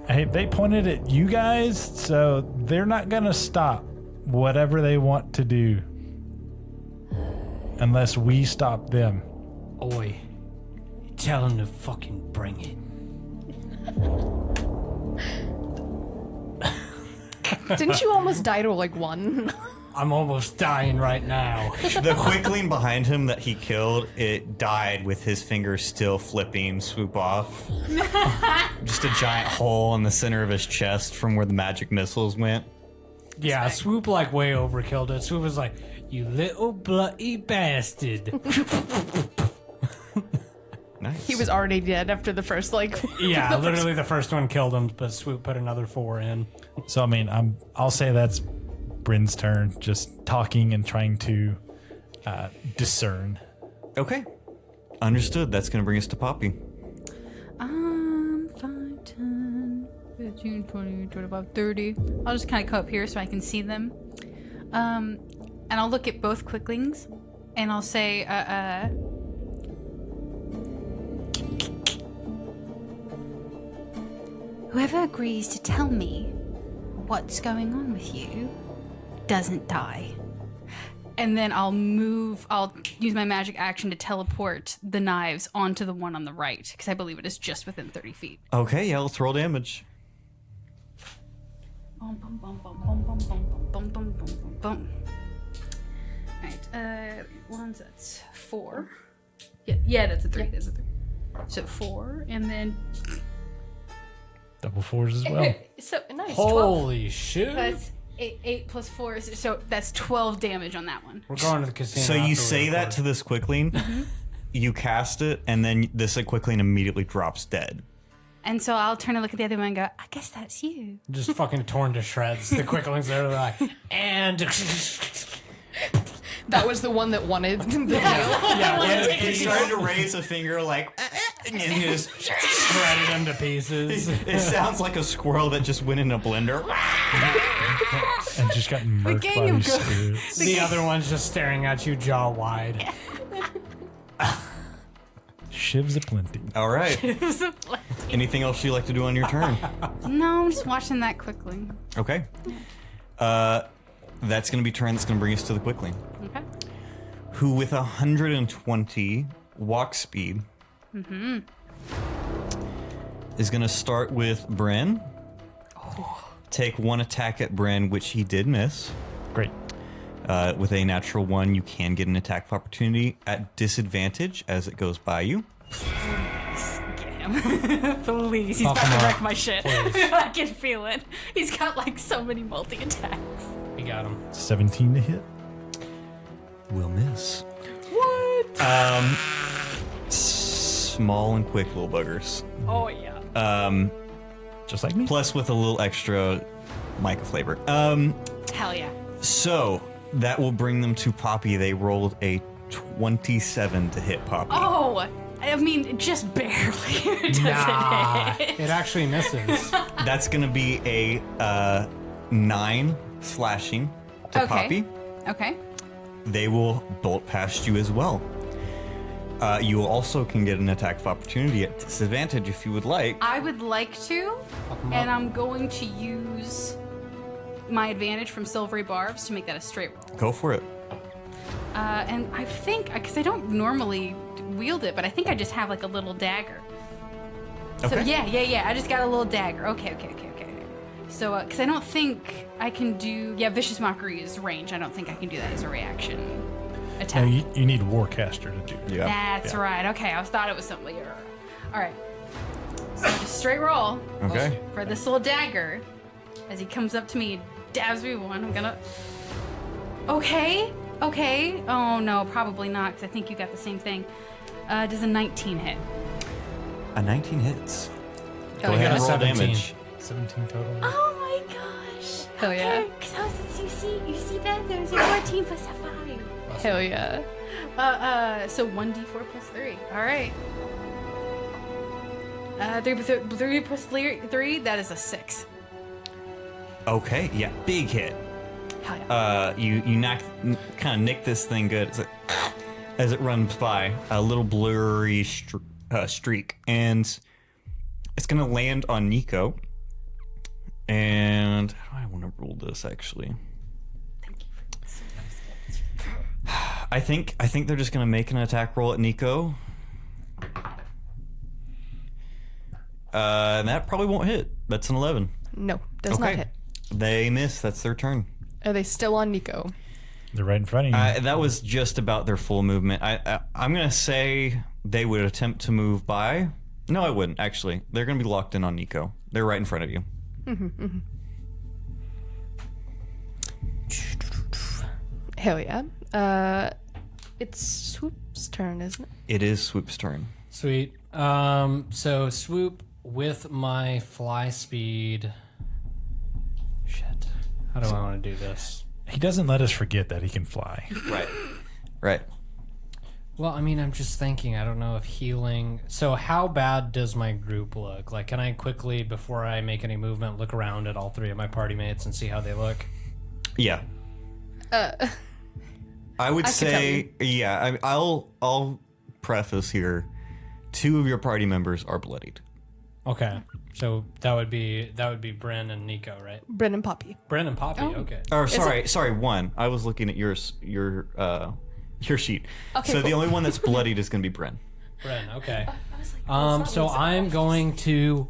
hey, they pointed at you guys, so they're not going to stop whatever they want to do unless we stop them. Oi. Tell him to fucking bring it. Didn't you almost die to like one? I'm almost dying right now. The Quickling behind him that he killed, it died with his fingers still flipping Swoop off. Just a giant hole in the center of his chest from where the magic missiles went. Yeah, Swoop like way overkilled it. Swoop was like, you little bloody bastard. Nice. He was already dead after the first like. Yeah, literally the first one killed him, but Swoop put another 4 in. So, I mean, I'll say that's Brin's turn, just talking and trying to discern. Okay. Understood. That's going to bring us to Poppy. 5, 10, 15, 20, 25, 30. I'll just kind of come up here so I can see them. And I'll look at both Quicklings and I'll say, whoever agrees to tell me what's going on with you doesn't die. And then I'll use my magic action to teleport the knives onto the one on the right, because I believe it is just within 30 feet. Okay, yeah, let's roll damage. Bum, bum, bum, bum, bum, bum, bum, bum, bum, bum, bum, bum. Alright, ones, that's 4. Yeah, that's a 3. That's a 3. So 4, and then Double 4s as well. so nice. 12. Holy shit. That's 8 plus 4, so that's 12 damage on that one. We're going to the casino. So you after we say that record. to this Quickling, you cast it, and then this Quickling immediately drops dead. And so I'll turn and look at the other one and go, I guess that's you. Just fucking torn to shreds. The Quicklings there are like, and That was the one that wanted the deal. yeah, He started to raise a finger like, and he just shredded them to pieces. It sounds like a squirrel that just went in a blender. And just got murked gang by of these go- spirits. The other one's just staring at you, jaw wide. Shivs aplenty. All right. Anything else you'd like to do on your turn? No, I'm just watching that quickly. Okay. That's going to be turn that's going to bring us to the Quickling, Okay. who with 120 walk speed is going to start with Brin. Take one attack at Brin, which he did miss. Great. With a natural 1, you can get an attack of opportunity at disadvantage as it goes by you. Get him. Please. He's Pop about him to up, wreck my shit. please. I can feel it. He's got like so many multi-attacks. We got him. 17 to hit. Will miss. What? Small and quick little buggers. Oh, yeah. Just like me. Plus with a little extra mica flavor. Hell yeah. So that will bring them to Poppy. They rolled a 27 to hit Poppy. Oh, I mean, just barely. It doesn't Nah, hit. it actually misses. That's going to be a 9 slashing to Okay. Poppy. Okay. They will bolt past you as well. You also can get an attack of opportunity at disadvantage if you would like. I would like to, and I'm going to use my advantage from silvery barbs to make that a straight roll. Go for it. And I think, because I don't normally wield it, but I think I just have like a little dagger. So Okay. yeah. I just got a little dagger. Okay. So, because I don't think I can do, Vicious Mockery is range. I don't think I can do that as a reaction No, attack. you need Warcaster to do that. Yeah. That's right. Okay, I thought it was something. All right. So just straight roll Okay. for this little dagger. As he comes up to me, dabs me one. I'm gonna. Okay. Oh no, probably not, because I think you got the same thing. Does a 19 hit? A 19 hits. Hell Go ahead yeah. and roll 17. damage. 17 total. Oh my gosh. Hell yeah. Because you see that there's a 14 plus a 5. Hell yeah. So 1d4 plus 3. All right. 3 plus 3, that is a 6. Okay, yeah, big hit. Hell yeah. You kind of nick this thing good. It's like, as it runs by, a little blurry streak, and it's gonna land on Nico. And how do I want to roll this actually? I think they're just gonna make an attack roll at Nico. And that probably won't hit. That's an 11. No, does not hit. They miss. That's their turn. Are they still on Nico? They're right in front of you. That was just about their full movement. I'm gonna say they would attempt to move by. No, I wouldn't actually. They're gonna be locked in on Nico. They're right in front of you. Hell yeah. It's Swoop's turn, isn't it? It is Swoop's turn. Sweet. So Swoop with my fly speed. Shit. How do I want to do this? He doesn't let us forget that he can fly. Right. Well, I mean, I'm just thinking, I don't know if healing... So how bad does my group look? Like, can I quickly, before I make any movement, look around at all 3 of my party mates and see how they look? Yeah. I would say, yeah. I'll preface here. 2 of your party members are bloodied. Okay. So that would be Brin and Nico, right? Brin and Poppy. Brin and Poppy, okay. Or sorry, 1. I was looking at your sheet. Okay, so the cool. only one that's bloodied is going to be Brin. Brin, okay. So I'm going to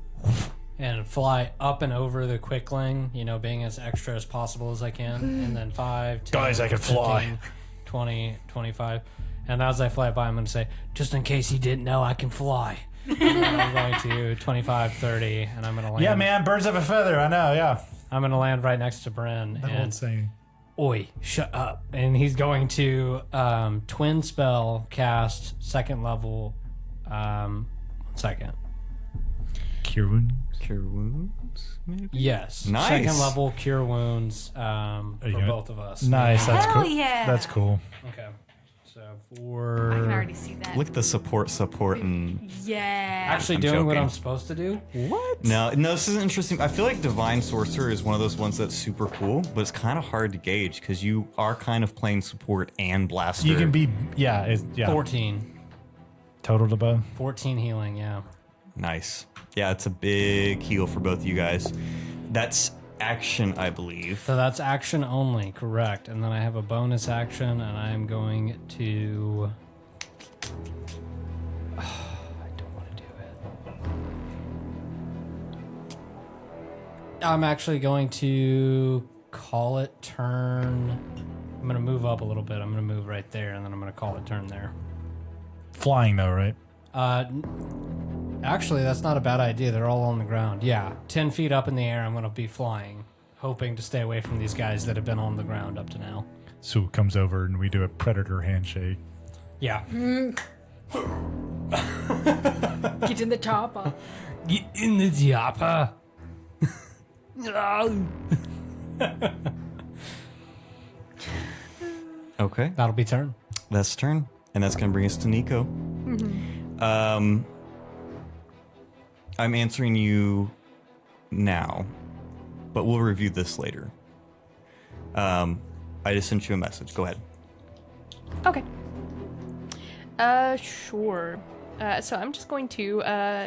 and fly up and over the quickling, being as extra as possible as I can, and then 5, 10, Guys, I can 15, fly. 20, 25. And as I fly by, I'm going to say, just in case you didn't know, I can fly. And then I'm going to 25, 30, and I'm going to land. Yeah, man, birds of a feather. I know, yeah. I'm going to land right next to Brin. That And old saying. Oi, shut up. And he's going to twin spell cast 2nd level. 2nd. Cure wounds. Cure wounds, maybe? Yes. Nice. 2nd level cure wounds for gonna- both of us. Nice, that's Hell cool. yeah. That's cool. Okay. So I can for already see that. Look at the support and... Yeah. actually I'm doing what joking. I'm supposed to do. No, this is interesting. I feel like Divine Sorcerer is one of those ones that's super cool, but it's kind of hard to gauge because you are kind of playing support and blaster. You can be, yeah. 14. Total to both. 14 healing, yeah. Nice. Yeah, it's a big heal for both of you guys. That's action, I believe. So that's action only, correct. And then I have a bonus action, and I am going to... I don't want to do it. I'm actually going to call it turn. I'm going to move up a little bit. I'm going to move right there, and then I'm going to call it turn there. Flying, though, right? Actually, that's not a bad idea. They're all on the ground. Yeah, 10 feet up in the air, I'm going to be flying, hoping to stay away from these guys that have been on the ground up to now. So it comes over and we do a predator handshake. Yeah. Get in the chopper. Get in the chopper. Okay, That'll be turn. that's turn. And that's going to bring us to Nico. I'm answering you now. but we'll review this later. I just sent you a message. Go ahead. Okay. Sure. So I'm just going to,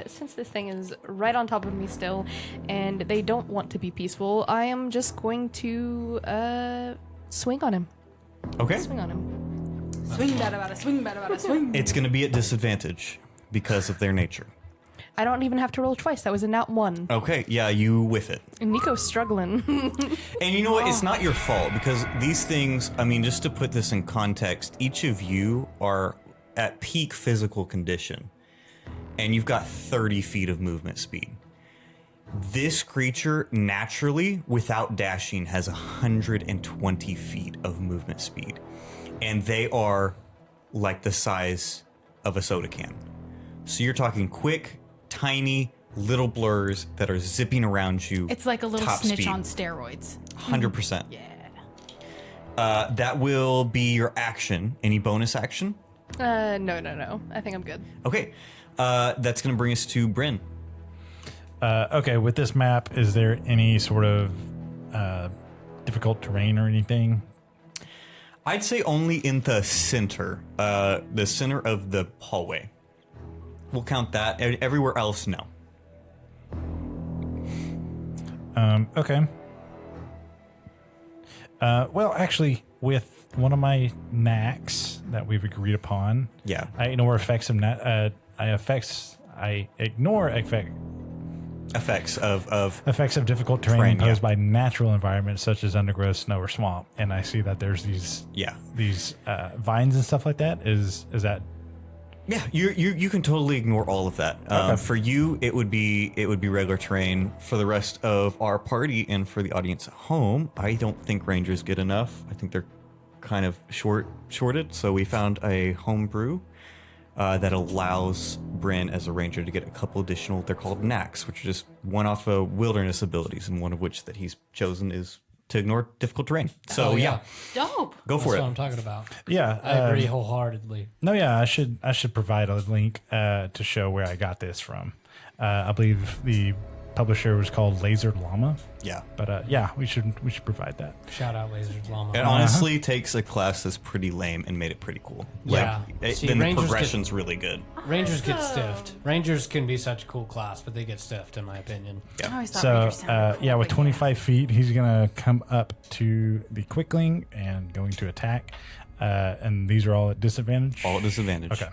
since this thing is right on top of me still, and they don't want to be peaceful, I am just going to, swing on him. Okay. Swing on him. Swing, bada, bada, swing, bada, bada, swing. It's going to be at disadvantage because of their nature. I don't even have to roll twice. That was a nat 1. Okay, yeah, you whiff it. And Nico's struggling. And you know what? It's not your fault because these things, I mean, just to put this in context, each of you are at peak physical condition, and you've got 30 feet of movement speed. This creature naturally, without dashing, has 120 feet of movement speed. And they are like the size of a soda can. So you're talking quick, tiny, little blurs that are zipping around you. It's like a little top snitch speed. on steroids. 100%. Yeah. That will be your action. Any bonus action? No. I think I'm good. Okay. That's going to bring us to Brin. Okay, with this map, is there any sort of difficult terrain or anything? I'd say only in the center of the hallway. We'll count that. Everywhere else, no. Okay. Well, actually, with one of my knacks that we've agreed upon, Yeah. I ignore effects of Effects of effects of difficult terrain Terrain, imposed yeah. by natural environments such as undergrowth, snow, or swamp. And I see that there's these vines and stuff like that. Is that? Yeah, you can totally ignore all of that. Okay. For you, it would be regular terrain. For the rest of our party and for the audience at home, I don't think rangers get enough. I think they're kind of shorted. So we found a home brew that allows Brin as a ranger to get a couple additional. They're called knacks, which are just one-off wilderness abilities, and one of which that he's chosen is to ignore difficult terrain. So yeah, Dope. go for That's it. what I'm talking about. Yeah, I agree wholeheartedly. No, yeah, I should provide a link to show where I got this from. I believe the publisher was called Laser Llama, Yeah. but yeah, we should provide that. Shout out Laser Llama. It honestly takes a class that's pretty lame and made it pretty cool. Yeah. See, Then the Rangers progression's really good. Rangers get stiffed. Rangers can be such a cool class, but they get stiffed, in my opinion. I always thought So Rangers sounded cool, yeah, with but 25 feet, he's gonna come up to the quickling and going to attack. And these are all at disadvantage. All at disadvantage. Okay.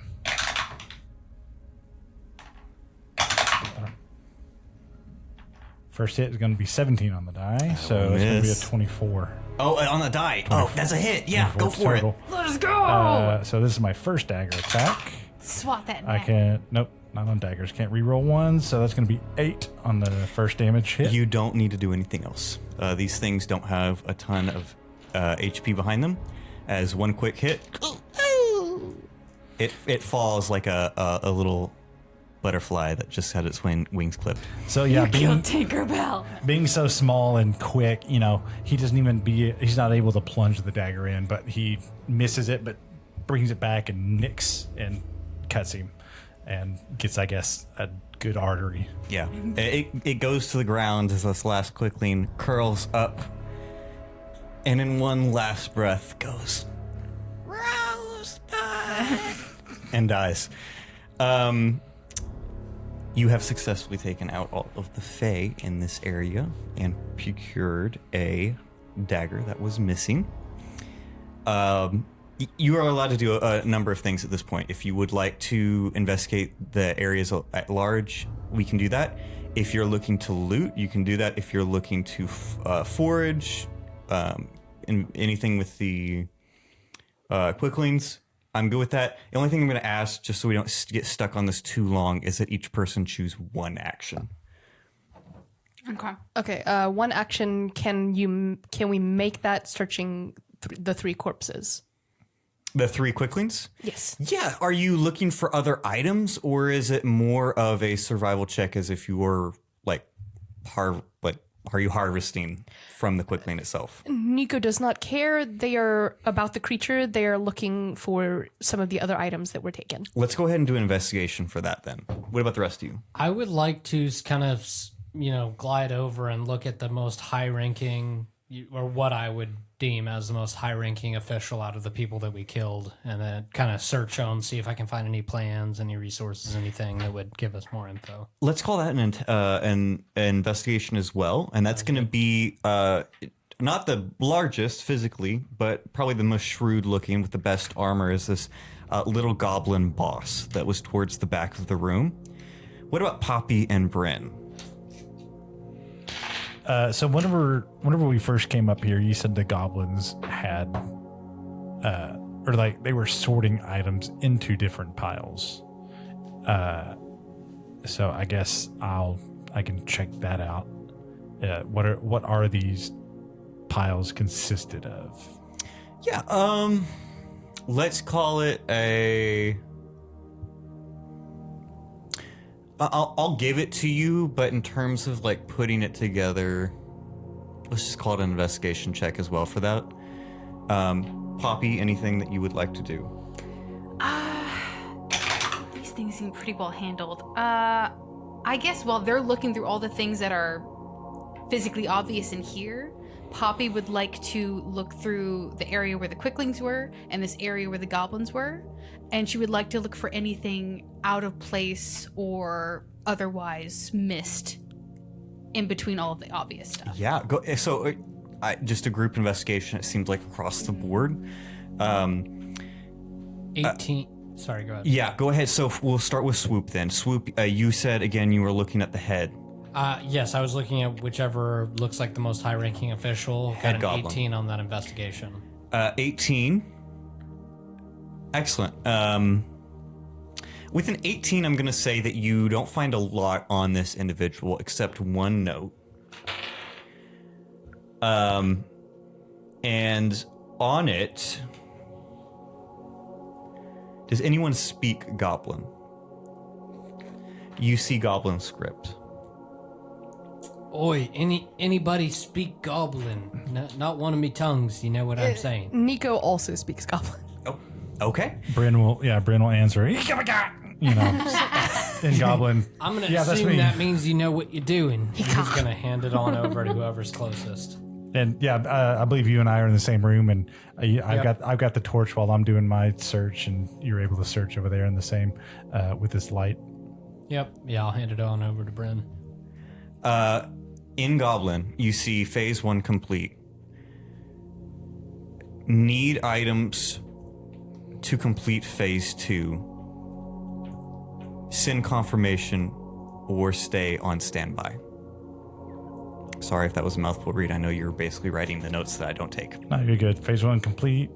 First hit is going to be 17 on the die, so it's going to be a miss. 24. Oh, on the die. Oh, that's a hit. Yeah, go 24 for it. total. Let's go. So this is my first dagger attack. Swat that I neck. can't. Nope, not on daggers. Can't reroll ones, so that's going to be 8 on the first damage hit. You don't need to do anything else. These things don't have a ton of HP behind them. As one quick hit, it falls like a little butterfly that just had its wings clipped. So yeah, Kill Tinkerbell. being so small and quick, you know, he doesn't even he's not able to plunge the dagger in, but he misses it, but brings it back and nicks and cuts him and gets, I guess, a good artery. Yeah, it goes to the ground as this last quickling curls up, and in one last breath goes, Rosebud, and dies. You have successfully taken out all of the Fae in this area and procured a dagger that was missing. You are allowed to do a number of things at this point. If you would like to investigate the areas at large, we can do that. If you're looking to loot, you can do that. If you're looking to forage, anything with the quicklings, I'm good with that. The only thing I'm going to ask, just so we don't get stuck on this too long, is that each person choose one action. Okay. Okay, one action. Can we make that searching the 3 corpses? The 3 quicklings? Yes. Yeah. Are you looking for other items, or is it more of a survival check as if you were are you harvesting from the quickling itself? Nico does not care. They are about the creature. They are looking for some of the other items that were taken. Let's go ahead and do an investigation for that then. What about the rest of you? I would like to kind of glide over and look at the most high-ranking, or what I would deem as the most high-ranking official out of the people that we killed, and then kind of search on, see if I can find any plans, any resources, anything that would give us more info. Let's call that an investigation as well, and that's going to be not the largest physically, but probably the most shrewd-looking with the best armor is this little goblin boss that was towards the back of the room. What about Poppy and Brin? So whenever we first came up here, you said the goblins had, they were sorting items into different piles. So I guess I can check that out. What are these piles consisted of? Yeah, let's call it a. I'll give it to you, but in terms of like putting it together, let's just call it an investigation check as well for that. Poppy, anything that you would like to do? These things seem pretty well handled. I guess while they're looking through all the things that are physically obvious in here, Poppy would like to look through the area where the quicklings were and this area where the goblins were. And she would like to look for anything out of place or otherwise missed in between all of the obvious stuff. Yeah, go. So, just a group investigation. It seems like across the board. 18. Sorry, go ahead. Yeah, go ahead. So we'll start with Swoop then. Swoop, you said again you were looking at the head. Yes, I was looking at whichever looks like the most high-ranking official. Head Got an goblin. 18 on that investigation. 18. Excellent. With an 18, I'm going to say that you don't find a lot on this individual except one note. And on it, does anyone speak Goblin? You see Goblin script. Oi, anybody speak Goblin? Not one of me tongues, you know what I'm saying? Nico also speaks Goblin. Oh, okay. Brin will answer. In Goblin. I'm gonna that's assume me. that means you know what you're doing. He's gonna hand it on over to whoever's closest. And I believe you and I are in the same room, and I've got the torch while I'm doing my search, and you're able to search over there in the same with this light. Yep. Yeah, I'll hand it on over to Brin. In Goblin, you see phase 1 complete. Need items to complete phase 2. Send confirmation or stay on standby. Sorry if that was a mouthful read. I know you're basically writing the notes that I don't take. No, you're good. Phase 1 complete.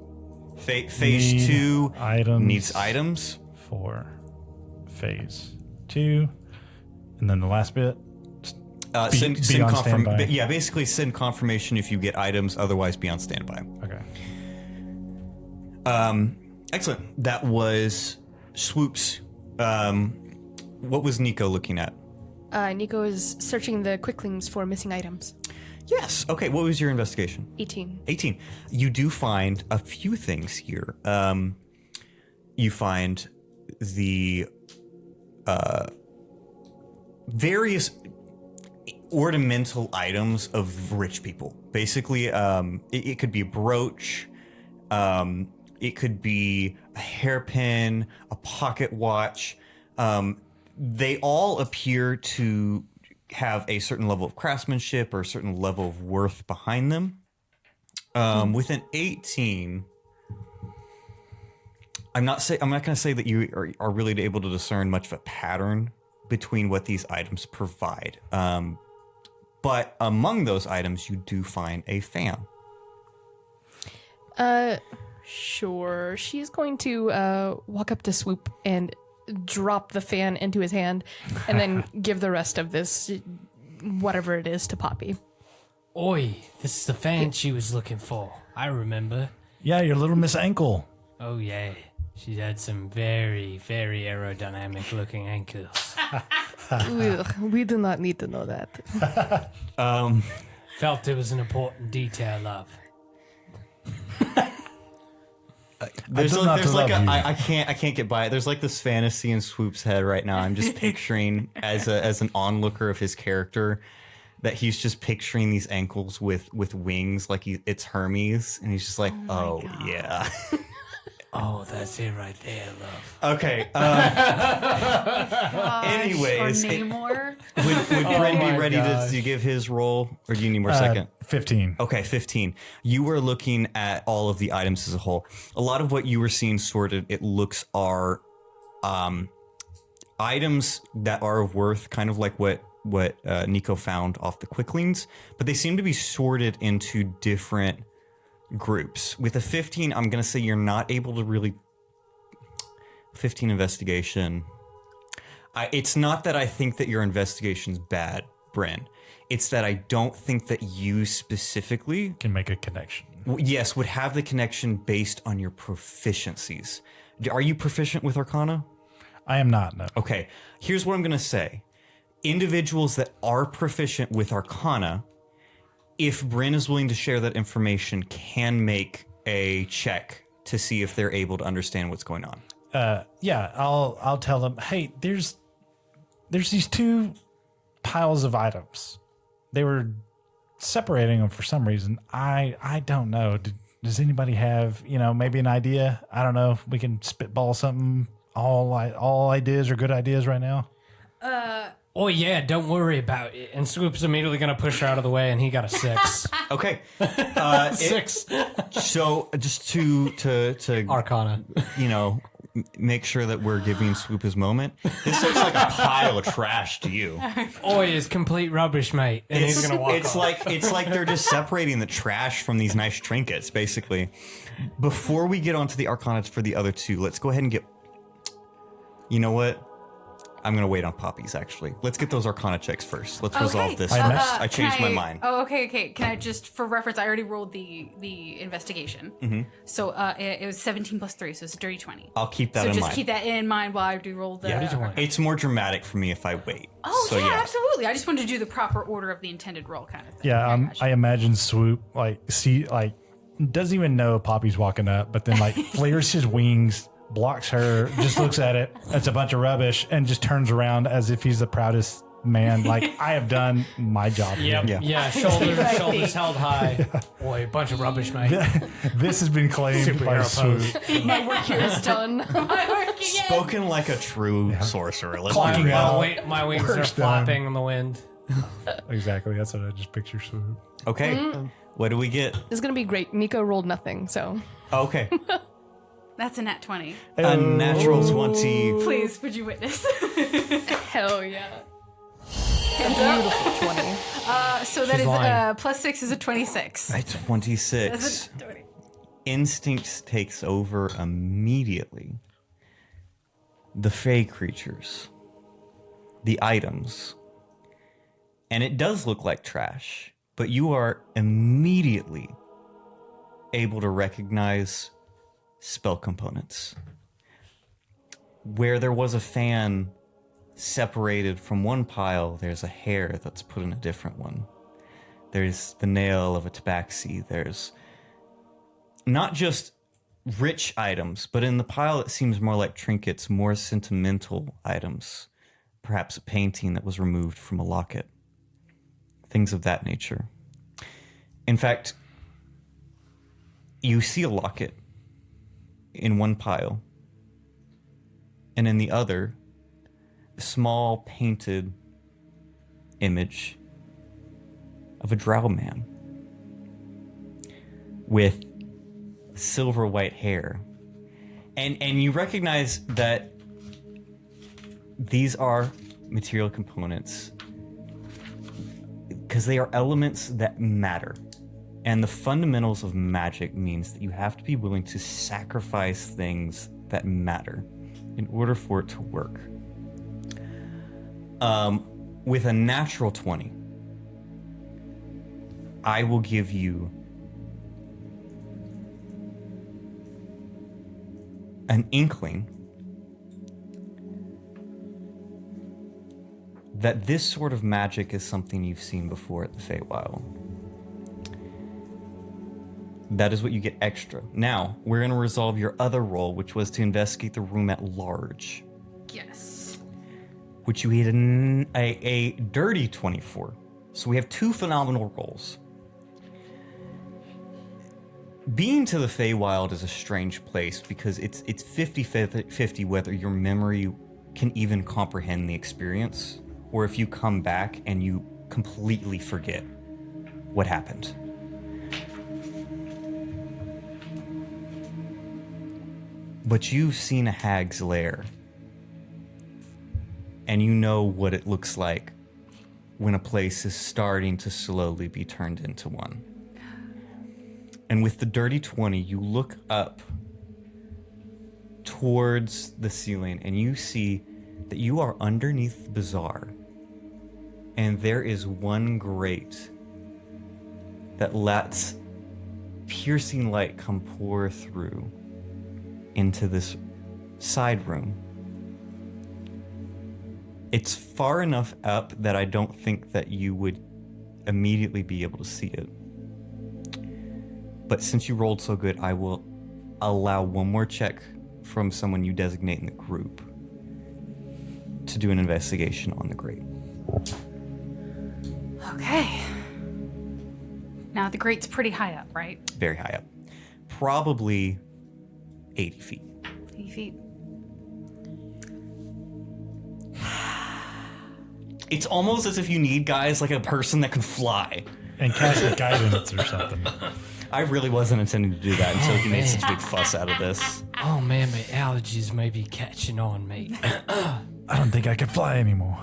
Phase 2 items needs items for phase 2. And then the last bit. send on standby. Yeah, basically send confirmation if you get items. Otherwise, be on standby. Okay. Excellent. That was Swoop's. What was Nico looking at? Nico is searching the quicklings for missing items. Yes. Okay. What was your investigation? 18. 18. You do find a few things here. You find the various ornamental items of rich people. Basically, it could be a brooch. It could be a hairpin, a pocket watch. They all appear to have a certain level of craftsmanship or a certain level of worth behind them. With an 18, I'm not going to say that you are really able to discern much of a pattern between what these items provide. But among those items, you do find a fan. Sure. She's going to walk up to Swoop and drop the fan into his hand and then give the rest of this, whatever it is, to Poppy. Oi, this is the fan she was looking for. I remember. Yeah, your little Miss Ankle. Oh, yeah. She had some very, very aerodynamic looking ankles. Ugh, we do not need to know that. Felt it was an important detail, love. There's not to like love you. I can't get by it. There's like this fantasy in Swoop's head right now. I'm just picturing as an onlooker of his character that he's just picturing these ankles with wings like it's Hermes, and he's just like, oh yeah. Oh, that's it right there, love. Okay. Anyways, or Namor. would Brin my be ready to give his roll, or do you need more second? 15. Okay, 15. You were looking at all of the items as a whole. A lot of what you were seeing sorted, it looks are items that are of worth, kind of like what Nico found off the quicklings, but they seem to be sorted into different groups. With a 15, I'm going to say you're not able to really... 15 investigation. It's not that I think that your investigation's bad, Brin. It's that I don't think that you specifically... Can make a connection. Yes, would have the connection based on your proficiencies. Are you proficient with Arcana? I am not, no. Okay, here's what I'm going to say. Individuals that are proficient with Arcana, if Brin is willing to share that information, can make a check to see if they're able to understand what's going on. Yeah, I'll tell them, hey, there's these two piles of items. They were separating them for some reason. I don't know. Does anybody have, maybe an idea? I don't know. We can spitball something. All ideas are good ideas right now. Oh yeah, don't worry about it. And Swoop's immediately gonna push her out of the way, and he got a 6. Okay. 6 So just to Arcana. make sure that we're giving Swoop his moment. This looks like a pile of trash to you. Oh, it's complete rubbish, mate. And he's gonna walk It's off. it's like they're just separating the trash from these nice trinkets, basically. Before we get onto the Arcana for the other two, let's go ahead and get... You know what? I'm going to wait on Poppies, actually. Let's get those Arcana checks first. Let's resolve this first. I changed my mind. Oh, okay. Can I just, for reference, I already rolled the investigation. Mm-hmm. So it was 17 plus 3, so it's a dirty 20. I'll keep that so in just mind. keep that in mind while I do roll the... It's more dramatic for me if I wait. Oh, So, yeah, absolutely. I just wanted to do the proper order of the intended roll kind of thing. Yeah, I imagine Swoop doesn't even know Poppy's walking up, but then flares his wings, blocks her, just looks at it. It's a bunch of rubbish, and just turns around as if he's the proudest man. Like, I have done my job. Yep. here. Yeah. Shoulders held high. Boy, bunch of rubbish, mate. This has been claimed by Superhero Swoop. My work here is done. Spoken like a true sorcerer. Let's Clocking do out. that. My wings are Work's flapping in the wind. Exactly. That's what I just picture Swoop. Okay. What do we get? This is gonna be great. Nico rolled nothing, so Okay. That's a nat 20. A natural 20. Please, would you witness? hell yeah. Beautiful 20. So that She's is lying. plus 6 is a 26. A 26. That's a 20. Instinct takes over immediately. The fey creatures, the items, and it does look like trash, but you are immediately able to recognize spell components. Where there was a fan separated from one pile, there's a hair that's put in a different one. There's the nail of a tabaxi. There's not just rich items, but in the pile it seems more like trinkets, more sentimental items. Perhaps a painting that was removed from a locket. Things of that nature. In fact, you see a locket in one pile, and in the other, a small painted image of a drow man with silver white hair. And you recognize that these are material components because they are elements that matter. And the fundamentals of magic means that you have to be willing to sacrifice things that matter in order for it to work. With a natural 20, I will give you an inkling that this sort of magic is something you've seen before at the Feywild. That is what you get extra. Now, we're going to resolve your other roll, which was to investigate the room at large. Yes. Which you hit a dirty 24. So we have 2 phenomenal rolls. Being to the Feywild is a strange place because it's 50-50 whether your memory can even comprehend the experience, or if you come back and you completely forget what happened. But you've seen a hag's lair, and you know what it looks like when a place is starting to slowly be turned into one. And with the dirty 20, you look up towards the ceiling, and you see that you are underneath the bazaar, and there is one grate that lets piercing light come pour through into this side room. It's far enough up that I don't think that you would immediately be able to see it. But since you rolled so good, I will allow one more check from someone you designate in the group to do an investigation on the grate. Okay. Now, the grate's pretty high up, right? Very high up. Probably 80 feet. 80 feet. It's almost as if you need, guys, like a person that can fly. And cast a guidance or something. I really wasn't intending to do that until you made such a big fuss out of this. Oh man, my allergies may be catching on, mate. I don't think I can fly anymore.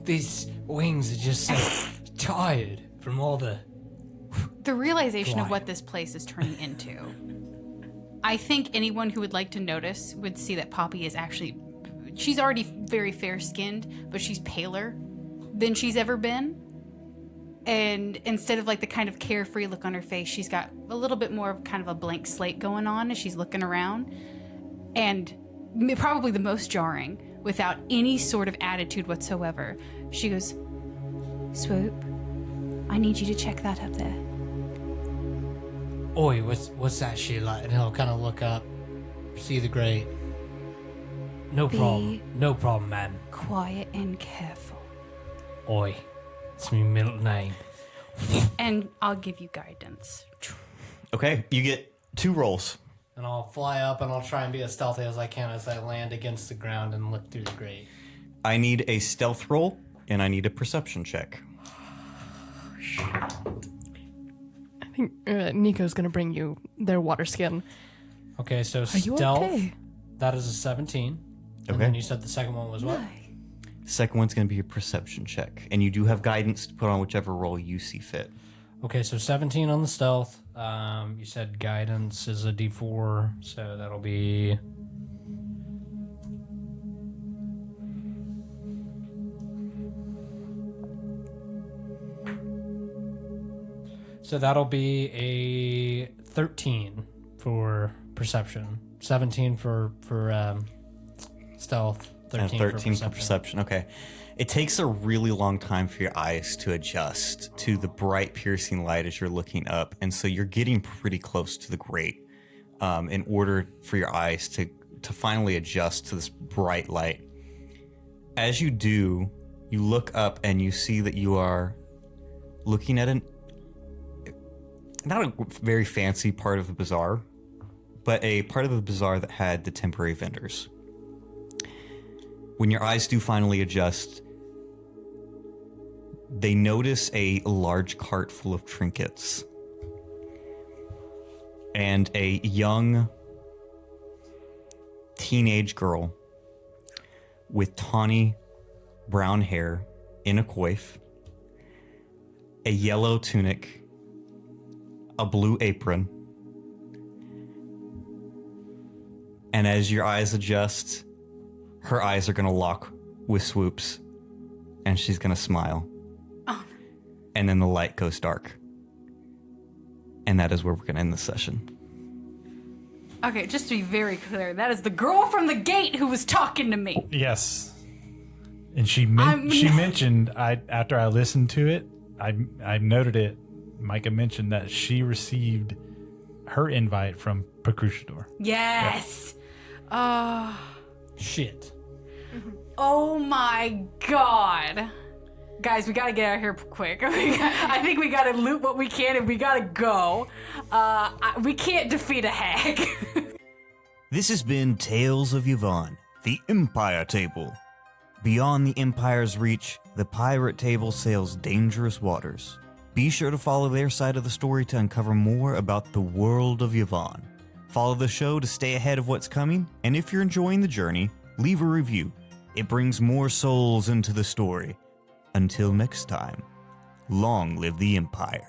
These wings are just so tired from all the... The realization of Fly. what this place is turning into. I think anyone who would like to notice would see that Poppy is actually... She's already very fair-skinned, but she's paler than she's ever been. And instead of like the kind of carefree look on her face, she's got a little bit more of kind of a blank slate going on as she's looking around. And probably the most jarring, without any sort of attitude whatsoever, she goes, "Swoop, I need you to check that up there." Oi, what's that shit like? And he'll kind of look up, see the grate. No problem, man. Quiet and careful. Oi, it's my middle name. And I'll give you guidance. Okay, you get 2 rolls. And I'll fly up and I'll try and be as stealthy as I can as I land against the ground and look through the grate. I need a stealth roll, and I need a perception check. I think Nico's gonna bring you their water skin. Okay, so Are you stealth, okay? that is a 17. And Okay. then you said the second one was what? Second one's going to be a perception check, and you do have guidance to put on whichever roll you see fit. Okay, so 17 on the stealth. You said guidance is a D4, so that'll be... So that'll be a 13 for perception, 17 for stealth, 13, And 13 for for perception. Okay. It takes a really long time for your eyes to adjust to the bright, piercing light as you're looking up. And so you're getting pretty close to the grate in order for your eyes to finally adjust to this bright light. As you do, you look up and you see that you are looking at not a very fancy part of the bazaar, but a part of the bazaar that had the temporary vendors. When your eyes do finally adjust, they notice a large cart full of trinkets and a young teenage girl with tawny brown hair in a coif, a yellow tunic, a blue apron, and as your eyes adjust, her eyes are going to lock with Swoop's, and she's going to smile. Oh. And then the light goes dark. And that is where we're going to end this session. Okay, just to be very clear, that is the girl from the gate who was talking to me. Yes. And she mentioned after I listened to it, I noted it Micah mentioned that she received her invite from Pacrushador. Yes. Shit. Oh my god. Guys, we gotta get out of here quick. I think we gotta loot what we can and we gotta go. We can't defeat a hag. This has been Tales of Yavon, the Empire Table. Beyond the Empire's reach, the pirate table sails dangerous waters. Be sure to follow their side of the story to uncover more about the world of Yavon. Follow the show to stay ahead of what's coming, and if you're enjoying the journey, leave a review. It brings more souls into the story. Until next time, long live the Empire.